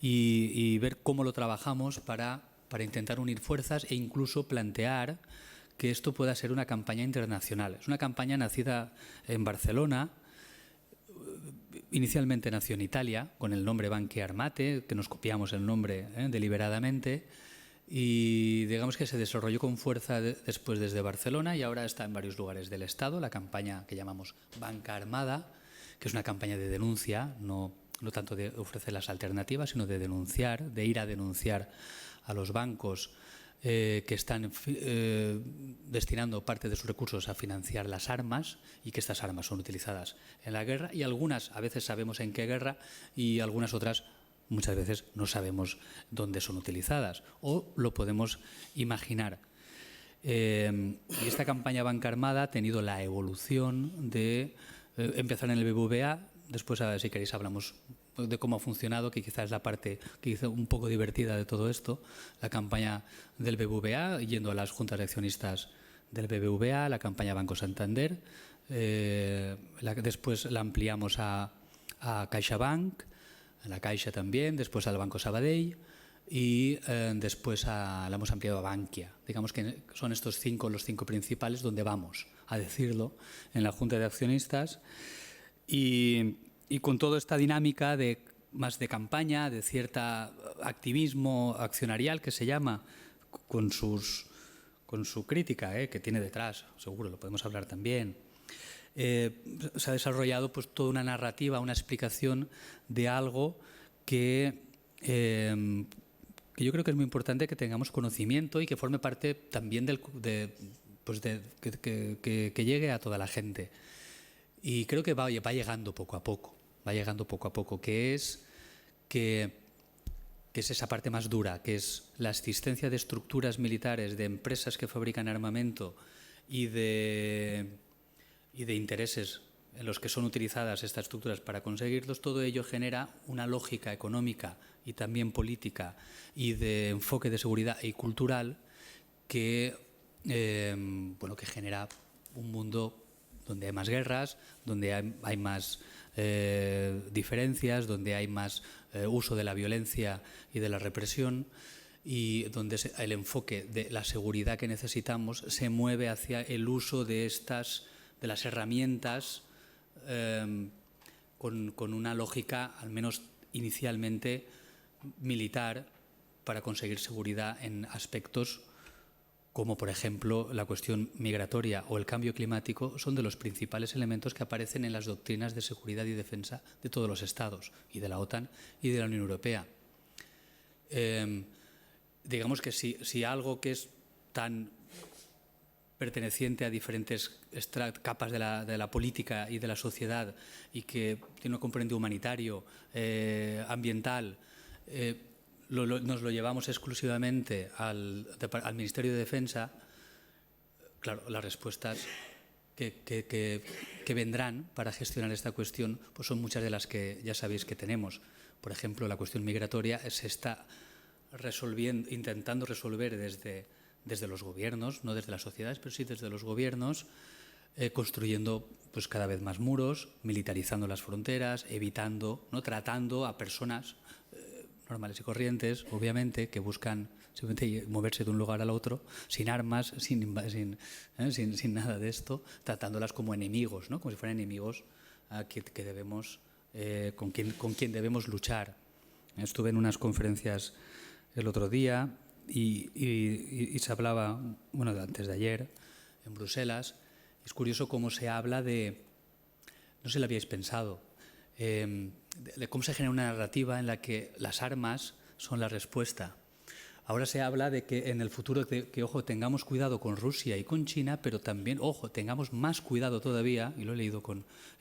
y ver cómo lo trabajamos para intentar unir fuerzas e incluso plantear que esto pueda ser una campaña internacional. Es una campaña nacida en Barcelona. Inicialmente nació en Italia con el nombre Banche Armate, que nos copiamos el nombre deliberadamente, y digamos que se desarrolló con fuerza después desde Barcelona y ahora está en varios lugares del Estado, la campaña que llamamos Banca Armada, que es una campaña de denuncia, no tanto de ofrecer las alternativas, sino de denunciar, de ir a denunciar a los bancos que están destinando parte de sus recursos a financiar las armas y que estas armas son utilizadas en la guerra, y algunas a veces sabemos en qué guerra y algunas otras muchas veces no sabemos dónde son utilizadas o lo podemos imaginar. Y esta campaña Banca Armada ha tenido la evolución de empezar en el BBVA, después si queréis hablamos de cómo ha funcionado, que quizás es la parte que hizo un poco divertida de todo esto, la campaña del BBVA, yendo a las juntas de accionistas del BBVA, la campaña Banco Santander, después la ampliamos a CaixaBank, a la Caixa también, después al Banco Sabadell y después la hemos ampliado a Bankia. Digamos que son estos los cinco principales donde vamos a decirlo en la junta de accionistas y con toda esta dinámica más de campaña, de cierta activismo accionarial que se llama, con su crítica que tiene detrás, seguro, lo podemos hablar también. Se ha desarrollado pues toda una narrativa, una explicación de algo que yo creo que es muy importante que tengamos conocimiento y que forme parte también que llegue a toda la gente. Y creo que va llegando poco a poco, que es esa parte más dura, que es la existencia de estructuras militares, de empresas que fabrican armamento y de intereses en los que son utilizadas estas estructuras para conseguirlos. Todo ello genera una lógica económica y también política y de enfoque de seguridad y cultural que genera un mundo donde hay más guerras, donde hay más diferencias, donde hay más uso de la violencia y de la represión, y donde el enfoque de la seguridad que necesitamos se mueve hacia el uso de las herramientas con una lógica, al menos inicialmente, militar, para conseguir seguridad en aspectos como, por ejemplo, la cuestión migratoria o el cambio climático, son de los principales elementos que aparecen en las doctrinas de seguridad y defensa de todos los Estados, y de la OTAN y de la Unión Europea. Digamos que si algo que es tan perteneciente a diferentes capas de la política y de la sociedad y que tiene un componente humanitario, ambiental, nos lo llevamos exclusivamente al Ministerio de Defensa, claro, las respuestas que vendrán para gestionar esta cuestión pues son muchas de las que ya sabéis que tenemos. Por ejemplo, la cuestión migratoria se está intentando resolver desde los gobiernos, no desde las sociedades, pero sí desde los gobiernos, construyendo pues cada vez más muros, militarizando las fronteras, evitando, tratando a personas normales y corrientes, obviamente, que buscan simplemente moverse de un lugar al otro, sin armas, sin nada de esto, tratándolas como enemigos, como si fueran enemigos que debemos, con quien debemos luchar. Estuve en unas conferencias el otro día y se hablaba, antes de ayer, en Bruselas. Es curioso cómo se habla no sé si lo habíais pensado, de cómo se genera una narrativa en la que las armas son la respuesta. Ahora se habla de que en el futuro, ojo, tengamos cuidado con Rusia y con China, pero también, ojo, tengamos más cuidado todavía, y lo he leído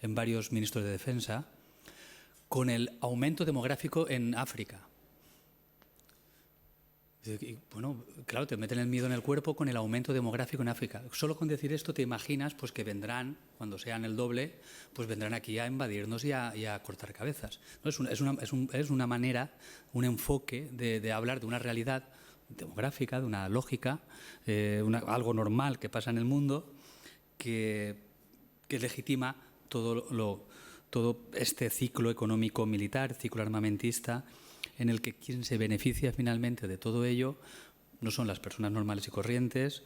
en varios ministros de Defensa, con el aumento demográfico en África. Y, claro, te meten el miedo en el cuerpo con el aumento demográfico en África. Solo con decir esto te imaginas pues que vendrán, cuando sean el doble, pues vendrán aquí a invadirnos y a cortar cabezas. ¿No? Es una manera, un enfoque de hablar de una realidad demográfica, de una lógica, algo normal que pasa en el mundo que legitima todo este ciclo económico militar, ciclo armamentista, en el que quien se beneficia finalmente de todo ello no son las personas normales y corrientes,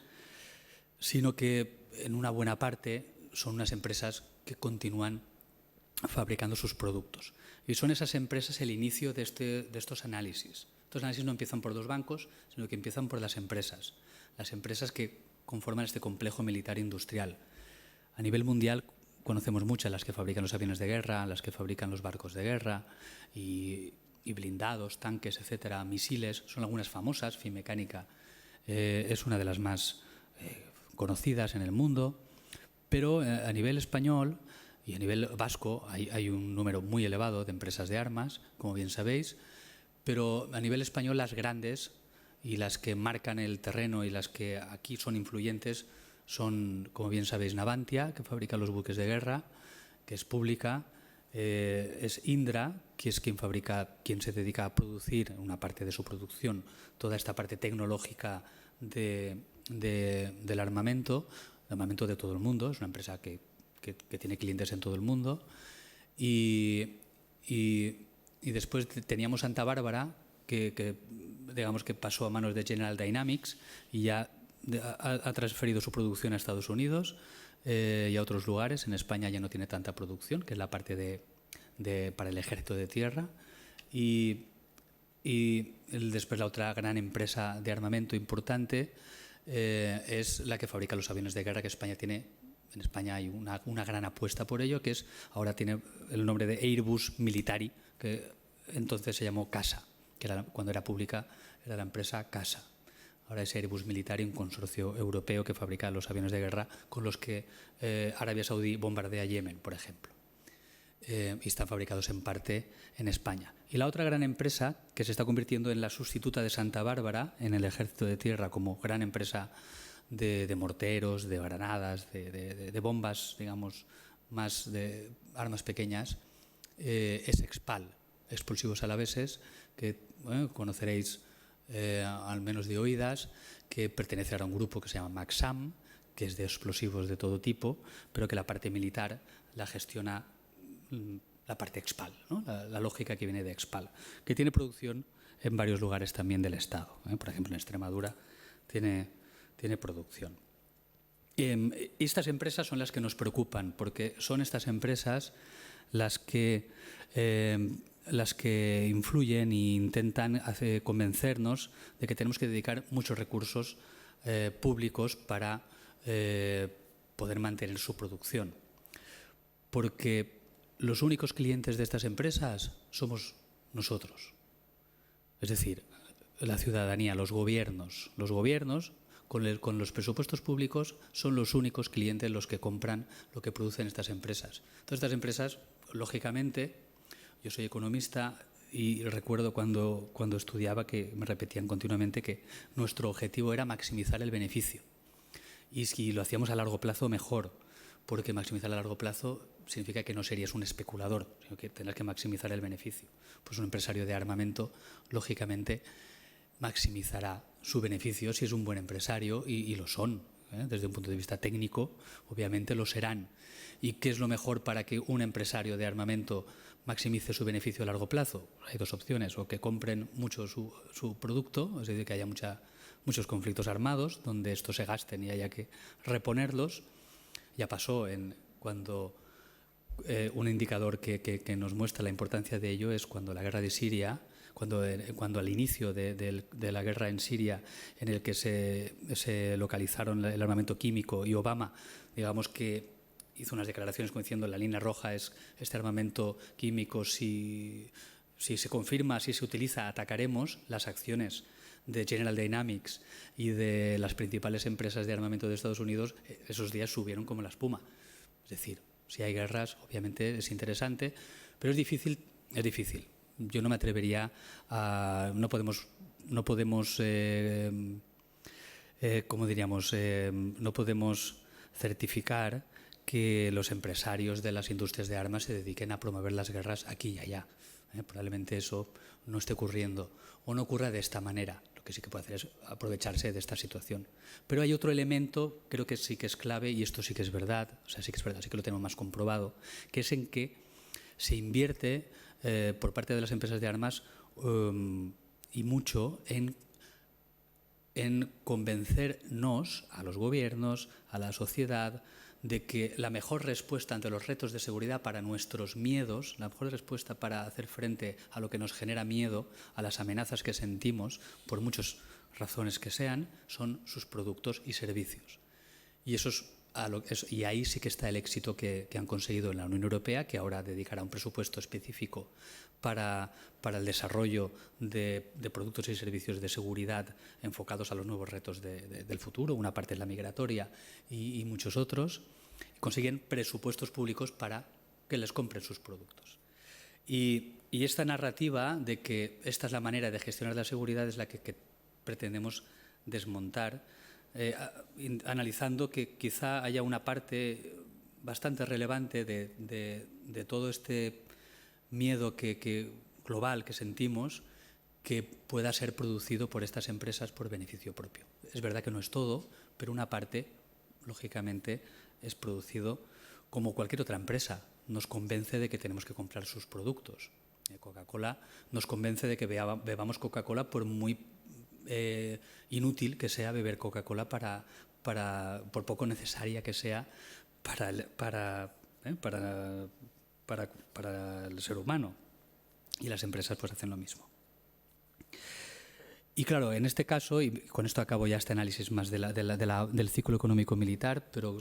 sino que en una buena parte son unas empresas que continúan fabricando sus productos. Y son esas empresas el inicio de estos análisis. Estos análisis no empiezan por los bancos, sino que empiezan por las empresas que conforman este complejo militar industrial. A nivel mundial conocemos muchas, las que fabrican los aviones de guerra, las que fabrican los barcos de guerra y blindados, tanques, etcétera, misiles. Son algunas famosas. Finmecánica es una de las más conocidas en el mundo, pero a nivel español y a nivel vasco hay un número muy elevado de empresas de armas, como bien sabéis, pero a nivel español las grandes y las que marcan el terreno y las que aquí son influyentes son, como bien sabéis, Navantia, que fabrica los buques de guerra, que es pública, es Indra, que es quien se dedica a producir una parte de su producción, toda esta parte tecnológica del armamento de todo el mundo. Es una empresa que tiene clientes en todo el mundo. Y después teníamos Santa Bárbara, que digamos que pasó a manos de General Dynamics y ya ha transferido su producción a Estados Unidos y a otros lugares. En España ya no tiene tanta producción, que es la parte para el ejército de tierra. Y después la otra gran empresa de armamento importante es la que fabrica los aviones de guerra, que España tiene. En España hay una gran apuesta por ello, que ahora tiene el nombre de Airbus Militari, que entonces se llamó CASA, que cuando era pública era la empresa CASA. Ahora es Airbus Militari, un consorcio europeo que fabrica los aviones de guerra con los que Arabia Saudí bombardea Yemen, por ejemplo. Y están fabricados en parte en España. Y la otra gran empresa, que se está convirtiendo en la sustituta de Santa Bárbara en el ejército de tierra como gran empresa de morteros, de granadas, de bombas, digamos, más de armas pequeñas, es Expal, Explosivos Alaveses, que conoceréis al menos de oídas, que pertenece a un grupo que se llama Maxam, que es de explosivos de todo tipo, pero que la parte militar la gestiona la parte Expal, ¿no? La lógica que viene de Expal, que tiene producción en varios lugares también del Estado. Por ejemplo, en Extremadura tiene producción. Estas empresas son las que nos preocupan, porque son estas empresas las que influyen e intentan convencernos de que tenemos que dedicar muchos recursos públicos para poder mantener su producción. Porque los únicos clientes de estas empresas somos nosotros. Es decir, la ciudadanía, los gobiernos. Los gobiernos, con los presupuestos públicos, son los únicos clientes los que compran lo que producen estas empresas. Entonces, estas empresas, lógicamente, yo soy economista y recuerdo cuando estudiaba que me repetían continuamente que nuestro objetivo era maximizar el beneficio. Y si lo hacíamos a largo plazo, mejor, porque maximizar a largo plazo significa que no serías un especulador, sino que tendrás que maximizar el beneficio. Pues un empresario de armamento, lógicamente, maximizará su beneficio si es un buen empresario, y lo son. Desde un punto de vista técnico, obviamente lo serán. ¿Y qué es lo mejor para que un empresario de armamento maximice su beneficio a largo plazo? Hay dos opciones: o que compren mucho su producto, es decir, que haya muchos conflictos armados donde estos se gasten y haya que reponerlos. Ya pasó cuando un indicador que nos muestra la importancia de ello es cuando la guerra de Siria, cuando al inicio de la guerra en Siria, en el que se localizaron el armamento químico, y Obama, digamos que hizo unas declaraciones como diciendo: la línea roja es este armamento químico, si se confirma, si se utiliza, atacaremos. Las acciones de General Dynamics y de las principales empresas de armamento de Estados Unidos esos días subieron como la espuma. Es decir, si hay guerras, obviamente es interesante, pero es difícil. Yo no me atrevería a... No podemos ¿cómo diríamos? No podemos certificar que los empresarios de las industrias de armas se dediquen a promover las guerras aquí y allá. Probablemente eso no esté ocurriendo o no ocurra de esta manera. lo que sí que puede hacer es aprovecharse de esta situación. Pero hay otro elemento, creo que sí que es clave, y esto sí que es verdad, o sea, sí que es verdad, sí que lo tenemos más comprobado, que es en que se invierte por parte de las empresas de armas y mucho en convencernos a los gobiernos, a la sociedad, de que la mejor respuesta ante los retos de seguridad para nuestros miedos, la mejor respuesta para hacer frente a lo que nos genera miedo, a las amenazas que sentimos, por muchas razones que sean, son sus productos y servicios. Y ahí sí que está el éxito que han conseguido en la Unión Europea, que ahora dedicará un presupuesto específico para el desarrollo de productos y servicios de seguridad enfocados a los nuevos retos del futuro. Una parte es la migratoria y muchos otros. Consiguen presupuestos públicos para que les compren sus productos. Y esta narrativa de que esta es la manera de gestionar la seguridad es la que pretendemos desmontar, analizando que quizá haya una parte bastante relevante de todo este miedo global que sentimos, que pueda ser producido por estas empresas por beneficio propio. Es verdad que no es todo, pero una parte, lógicamente, es producido como cualquier otra empresa. Nos convence de que tenemos que comprar sus productos. Coca-Cola nos convence de que bebamos Coca-Cola por muy inútil que sea beber Coca-Cola, por poco necesaria que sea para el ser humano. Y las empresas pues hacen lo mismo. Y claro, en este caso, y con esto acabo ya este análisis más del ciclo económico militar, pero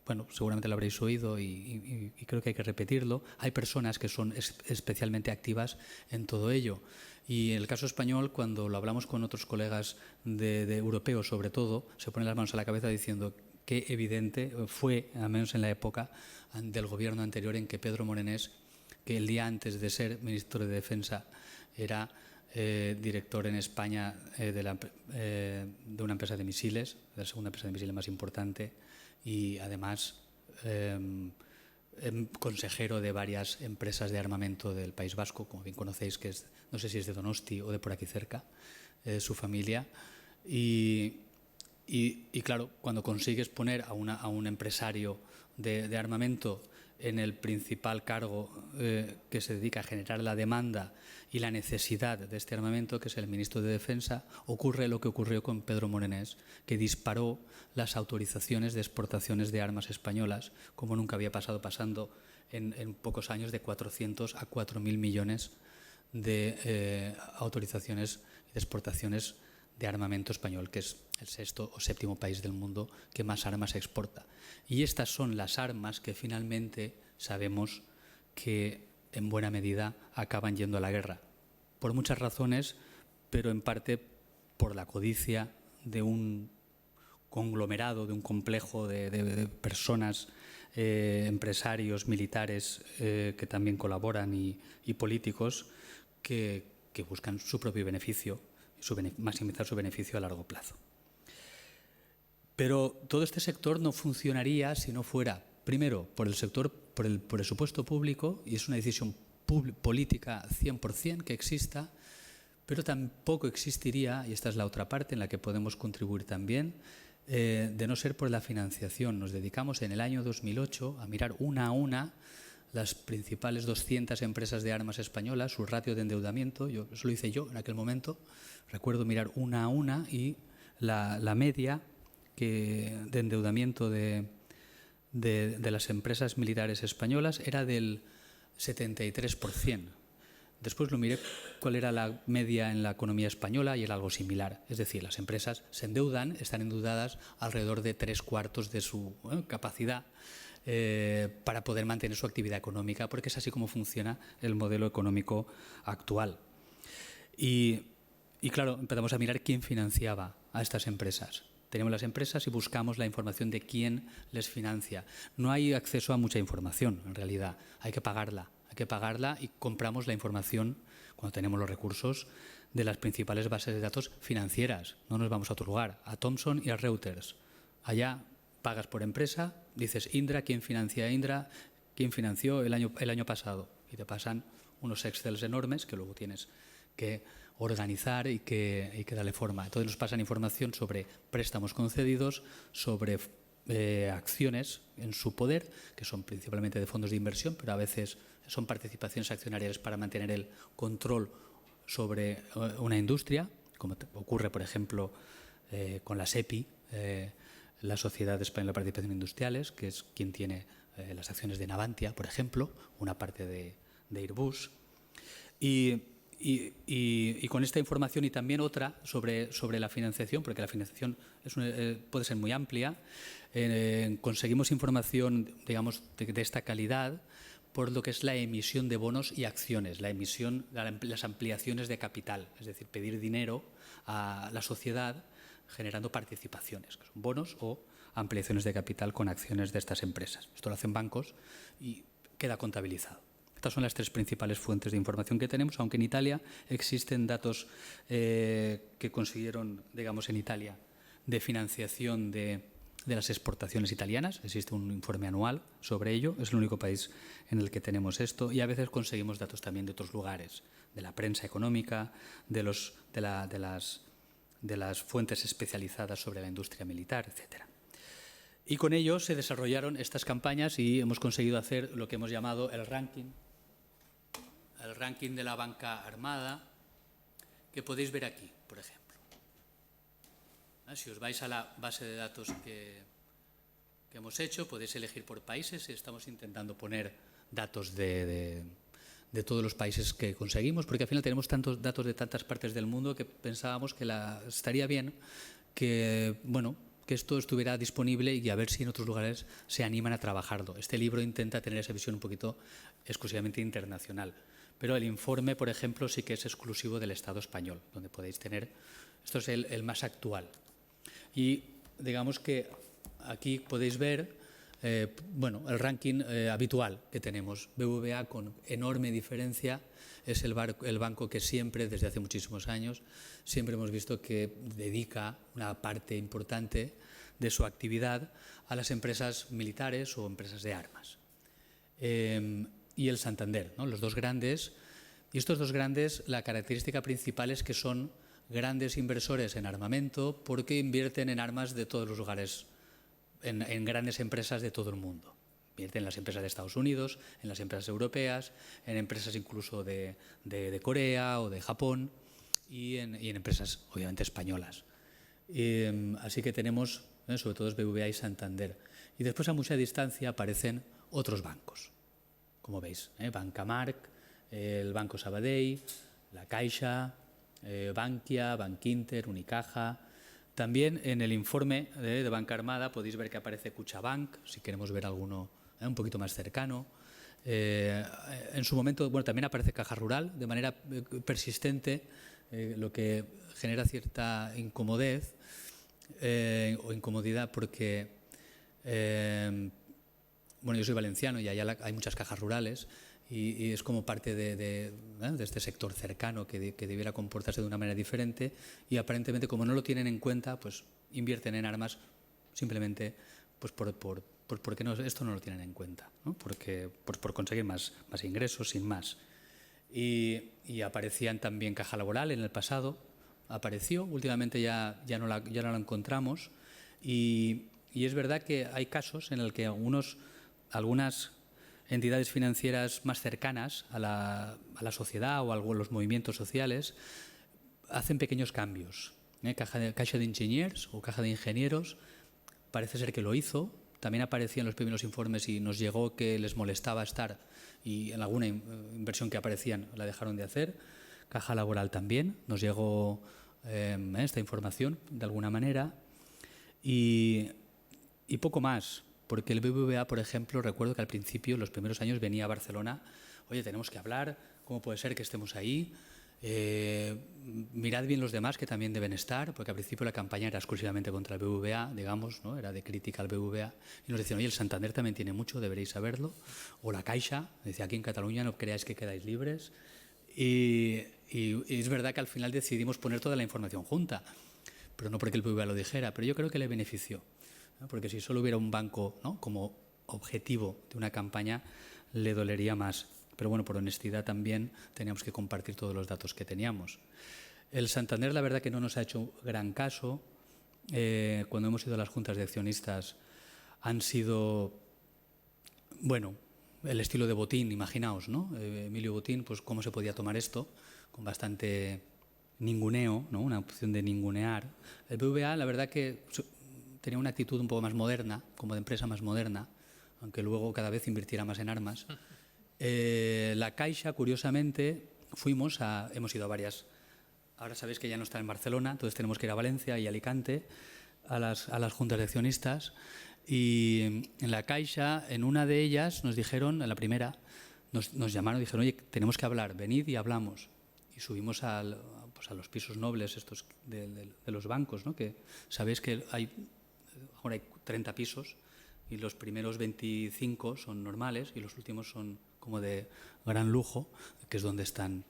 bueno, seguramente lo habréis oído y creo que hay que repetirlo, hay personas que son especialmente activas en todo ello. Y en el caso español, cuando lo hablamos con otros colegas de europeos sobre todo, se ponen las manos a la cabeza diciendo que evidente fue, al menos en la época del gobierno anterior, en que Pedro Morenés, que el día antes de ser ministro de Defensa era director en España de una empresa de misiles, de la segunda empresa de misiles más importante, y además consejero de varias empresas de armamento del País Vasco, como bien conocéis, que es, no sé si es de Donosti o de por aquí cerca, su familia. Y claro, cuando consigues poner a un empresario de armamento en el principal cargo que se dedica a generar la demanda y la necesidad de este armamento, que es el ministro de Defensa, ocurre lo que ocurrió con Pedro Morenés, que disparó las autorizaciones de exportaciones de armas españolas, como nunca había pasando en pocos años, de 400 a 4.000 millones de autorizaciones de exportaciones de armamento español, que es el sexto o séptimo país del mundo que más armas exporta. Y estas son las armas que finalmente sabemos que en buena medida acaban yendo a la guerra, por muchas razones, pero en parte por la codicia de un conglomerado, de un complejo de personas, empresarios, militares que también colaboran y políticos que buscan su propio beneficio, maximizar su beneficio a largo plazo. Pero todo este sector no funcionaría si no fuera, primero, por el presupuesto público, y es una decisión política 100% que exista, pero tampoco existiría, y esta es la otra parte en la que podemos contribuir también, de no ser por la financiación. Nos dedicamos en el año 2008 a mirar una a una las principales 200 empresas de armas españolas, su ratio de endeudamiento. Eso lo hice yo en aquel momento. Recuerdo mirar una a una y la media de endeudamiento de las empresas militares españolas era del 73%. Después lo miré cuál era la media en la economía española y era algo similar. Es decir, las empresas se endeudan, están endeudadas alrededor de 3/4 de su capacidad para poder mantener su actividad económica, porque es así como funciona el modelo económico actual. Y claro, empezamos a mirar quién financiaba a estas empresas. Tenemos las empresas y buscamos la información de quién les financia. No hay acceso a mucha información, en realidad. Hay que pagarla y compramos la información, cuando tenemos los recursos, de las principales bases de datos financieras. No nos vamos a otro lugar, a Thomson y a Reuters. Allá pagas por empresa, dices Indra, ¿quién financia Indra? ¿Quién financió el año pasado? Y te pasan unos Excels enormes que luego tienes que organizar y que darle forma. Entonces nos pasan información sobre préstamos concedidos, sobre acciones en su poder, que son principalmente de fondos de inversión, pero a veces son participaciones accionariales para mantener el control sobre una industria, como ocurre, por ejemplo, con la SEPI, la Sociedad Española de Participación Industriales, que es quien tiene las acciones de Navantia, por ejemplo, una parte de Airbus. Y con esta información y también otra sobre la financiación, porque la financiación puede ser muy amplia, conseguimos información, digamos, de esta calidad por lo que es la emisión de bonos y acciones, las ampliaciones de capital, es decir, pedir dinero a la sociedad generando participaciones, que son bonos o ampliaciones de capital con acciones de estas empresas. Esto lo hacen bancos y queda contabilizado. Estas son las tres principales fuentes de información que tenemos, aunque en Italia existen datos que consiguieron, digamos, en Italia de financiación de las exportaciones italianas. Existe un informe anual sobre ello, es el único país en el que tenemos esto, y a veces conseguimos datos también de otros lugares, de la prensa económica, de las fuentes especializadas sobre la industria militar, etc. Y con ello se desarrollaron estas campañas y hemos conseguido hacer lo que hemos llamado el ranking de la banca armada, que podéis ver aquí, por ejemplo. Si os vais a la base de datos que hemos hecho, podéis elegir por países y estamos intentando poner datos de todos los países que conseguimos, porque al final tenemos tantos datos de tantas partes del mundo que pensábamos que estaría bien que esto estuviera disponible y a ver si en otros lugares se animan a trabajarlo. Este libro intenta tener esa visión un poquito exclusivamente internacional, pero el informe, por ejemplo, sí que es exclusivo del Estado español, donde podéis tener, esto es el más actual. Y digamos que aquí podéis ver el ranking habitual que tenemos. BBVA, con enorme diferencia, es el banco que siempre, desde hace muchísimos años, siempre hemos visto que dedica una parte importante de su actividad a las empresas militares o empresas de armas. Y el Santander, ¿no? Los dos grandes. Y estos dos grandes, la característica principal es que son grandes inversores en armamento porque invierten en armas de todos los lugares, en grandes empresas de todo el mundo. Invierten en las empresas de Estados Unidos, en las empresas europeas, en empresas incluso de Corea o de Japón y en empresas obviamente españolas. Así que tenemos, sobre todo, BBVA y Santander. Y después a mucha distancia aparecen otros bancos, como veis, Banca March, el Banco Sabadell, la Caixa, Bankia, Bankinter, Unicaja. También en el informe de Banca Armada podéis ver que aparece Cuchabank, si queremos ver alguno un poquito más cercano. En su momento, también aparece Caja Rural de manera persistente, lo que genera cierta incomodez o incomodidad porque, yo soy valenciano y allá hay muchas cajas rurales y es como parte de este sector cercano que debiera comportarse de una manera diferente y aparentemente, como no lo tienen en cuenta, pues invierten en armas simplemente pues porque esto no lo tienen en cuenta, ¿no? Por conseguir más ingresos, sin más. Y aparecían también Caja Laboral en el pasado, apareció, últimamente ya no la encontramos y es verdad que hay casos en el que algunas entidades financieras más cercanas a la sociedad o a los movimientos sociales hacen pequeños cambios. Caixa de Enginyers o Caja de Ingenieros parece ser que lo hizo. También aparecía en los primeros informes y nos llegó que les molestaba estar y en alguna inversión que aparecían la dejaron de hacer. Caja Laboral también nos llegó esta información de alguna manera y poco más. Porque el BBVA, por ejemplo, recuerdo que al principio, en los primeros años, venía a Barcelona, oye, tenemos que hablar, ¿cómo puede ser que estemos ahí? Mirad bien los demás que también deben estar, porque al principio la campaña era exclusivamente contra el BBVA, digamos, ¿no? Era de crítica al BBVA, y nos decían, oye, el Santander también tiene mucho, deberéis saberlo, o la Caixa, decía, aquí en Cataluña no creáis que quedáis libres, y es verdad que al final decidimos poner toda la información junta, pero no porque el BBVA lo dijera, pero yo creo que le benefició. Porque si solo hubiera un banco, ¿no?, como objetivo de una campaña, le dolería más. Pero pero bueno, por honestidad también teníamos que compartir todos los datos que teníamos. El Santander, la verdad que no nos ha hecho gran caso. Cuando hemos ido a las juntas de accionistas han sido, bueno, el estilo de Botín, imaginaos, ¿no? Emilio Botín, pues cómo se podía tomar esto, con bastante ninguneo, ¿no? Una opción de ningunear. El BBVA, la verdad que tenía una actitud un poco más moderna, como de empresa más moderna, aunque luego cada vez invirtiera más en armas. La Caixa, curiosamente, hemos ido a varias. Ahora sabéis que ya no está en Barcelona, entonces tenemos que ir a Valencia y Alicante a las juntas de accionistas. Y en la Caixa, en una de ellas, nos dijeron, en la primera, nos llamaron y dijeron, oye, tenemos que hablar, venid y hablamos. Y subimos a los pisos nobles estos de los bancos, ¿no? Que sabéis que ahora hay 30 pisos y los primeros 25 son normales y los últimos son como de gran lujo, que es donde están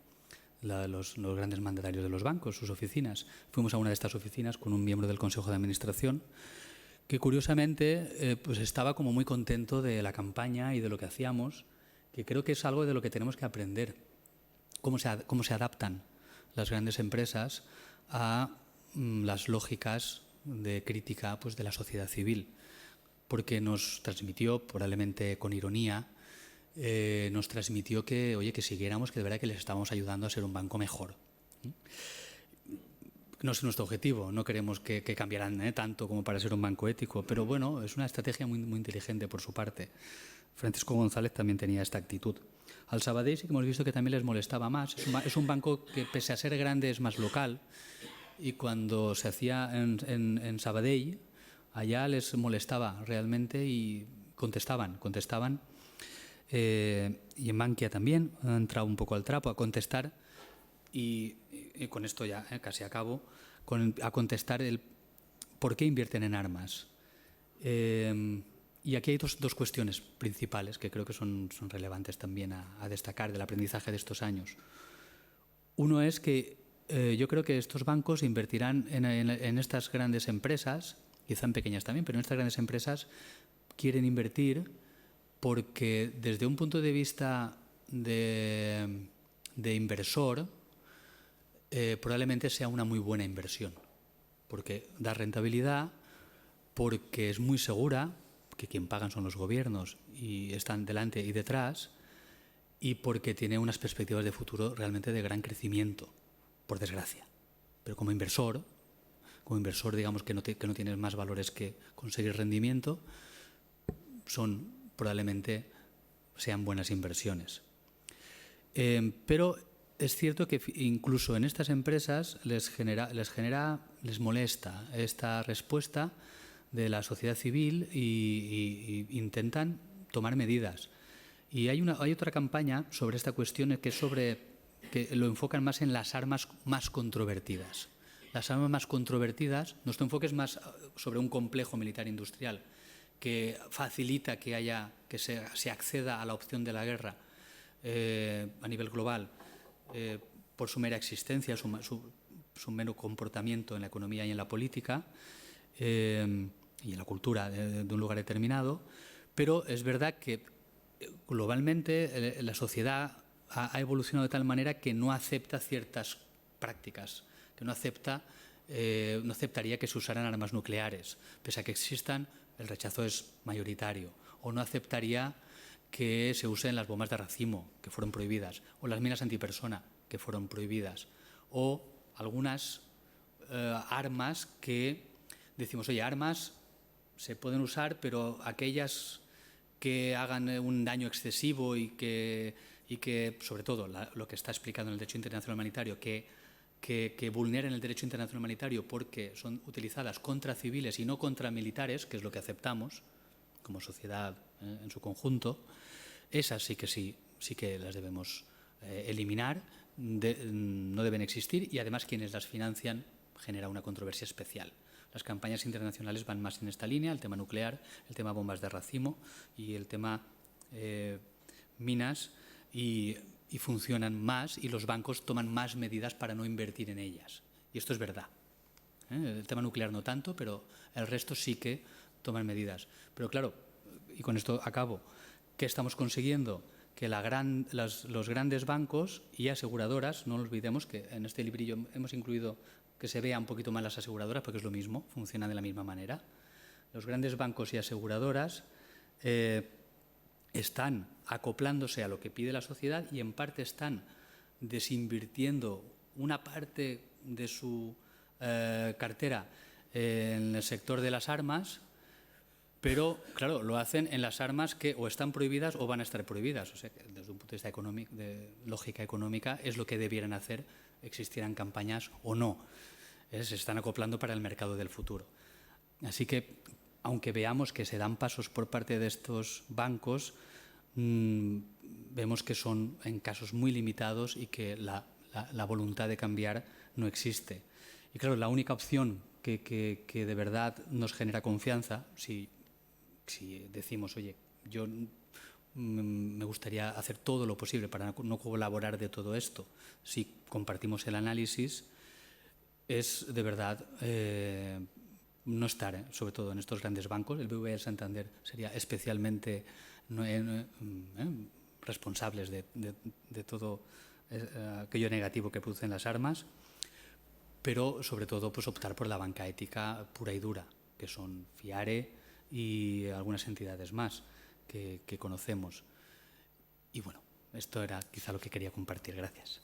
los grandes mandatarios de los bancos, sus oficinas. Fuimos a una de estas oficinas con un miembro del Consejo de Administración que curiosamente pues estaba como muy contento de la campaña y de lo que hacíamos, que creo que es algo de lo que tenemos que aprender, cómo se adaptan las grandes empresas a las lógicas de crítica pues, de la sociedad civil, porque nos transmitió, probablemente con ironía, nos transmitió que, oye, que siguiéramos, que de verdad que les estábamos ayudando a ser un banco mejor. No es nuestro objetivo, no queremos que cambiaran tanto como para ser un banco ético, pero bueno, es una estrategia muy, muy inteligente por su parte. Francisco González también tenía esta actitud. Al Sabadell sí que hemos visto que también les molestaba más. Es un banco que, pese a ser grande, es más local, y cuando se hacía en Sabadell, allá les molestaba realmente y contestaban. Y en Bankia también han entrado un poco al trapo a contestar. Y con esto ya casi acabo, a contestar el por qué invierten en armas. Y aquí hay dos cuestiones principales que creo que son relevantes también a destacar del aprendizaje de estos años. Uno es que yo creo que estos bancos invertirán en estas grandes empresas, quizá en pequeñas también, pero en estas grandes empresas quieren invertir porque desde un punto de vista de inversor, probablemente sea una muy buena inversión, porque da rentabilidad, porque es muy segura, que quien pagan son los gobiernos y están delante y detrás, y porque tiene unas perspectivas de futuro realmente de gran crecimiento, por desgracia. Pero como inversor digamos que no tienes más valores que conseguir rendimiento, probablemente sean buenas inversiones. Pero es cierto que incluso en estas empresas les molesta esta respuesta de la sociedad civil y intentan tomar medidas. Y hay otra campaña sobre esta cuestión que lo enfocan más en las armas más controvertidas. Las armas más controvertidas, nuestro enfoque es más sobre un complejo militar industrial que facilita que se acceda a la opción de la guerra a nivel global, por su mera existencia, su mero comportamiento en la economía y en la política y en la cultura de un lugar determinado, pero es verdad que globalmente la sociedad ha evolucionado de tal manera que no acepta ciertas prácticas, que no aceptaría que se usaran armas nucleares, pese a que existan, el rechazo es mayoritario, o no aceptaría que se usen las bombas de racimo, que fueron prohibidas, o las minas antipersona, que fueron prohibidas, o algunas armas que decimos, oye, armas se pueden usar, pero aquellas que hagan un daño excesivo y que sobre todo, lo que está explicado en el derecho internacional humanitario, que vulneren el derecho internacional humanitario porque son utilizadas contra civiles y no contra militares, que es lo que aceptamos como sociedad en su conjunto, esas sí que las debemos eliminar, no deben existir, y además quienes las financian genera una controversia especial. Las campañas internacionales van más en esta línea, el tema nuclear, el tema bombas de racimo y el tema minas, y funcionan más y los bancos toman más medidas para no invertir en ellas. Y esto es verdad. El tema nuclear no tanto, pero el resto sí que toman medidas. Pero claro, y con esto acabo, ¿qué estamos consiguiendo? que los grandes bancos y aseguradoras, no olvidemos que en este librillo hemos incluido que se vea un poquito más las aseguradoras, porque es lo mismo, funcionan de la misma manera. Los grandes bancos y aseguradoras están acoplándose a lo que pide la sociedad y en parte están desinvirtiendo una parte de su cartera en el sector de las armas, pero, claro, lo hacen en las armas que o están prohibidas o van a estar prohibidas. O sea, que desde un punto de vista de lógica económica es lo que debieran hacer, existieran campañas o no. Se están acoplando para el mercado del futuro. Así que, aunque veamos que se dan pasos por parte de estos bancos, vemos que son en casos muy limitados y que la voluntad de cambiar no existe. Y claro, la única opción que de verdad nos genera confianza, si decimos, oye, yo me gustaría hacer todo lo posible para no colaborar de todo esto, si compartimos el análisis, es de verdad no estar, sobre todo en estos grandes bancos. El BBVA y el Santander sería especialmente responsables de todo aquello negativo que producen las armas, pero sobre todo pues optar por la banca ética pura y dura, que son FIARE y algunas entidades más que conocemos. Y bueno, esto era quizá lo que quería compartir. Gracias.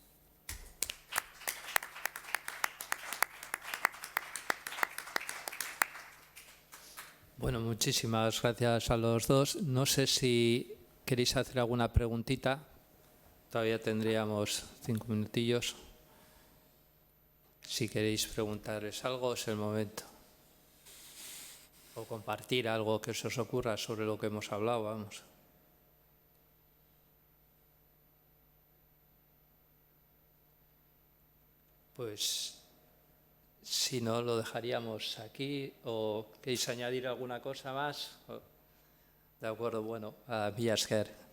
Bueno, muchísimas gracias a los dos. No sé si queréis hacer alguna preguntita. Todavía tendríamos 5 minutillos. Si queréis preguntarles algo, es el momento. O compartir algo que se os ocurra sobre lo que hemos hablado, vamos. Pues si no, lo dejaríamos aquí. ¿O queréis añadir alguna cosa más? De acuerdo, bueno, a Mila esker.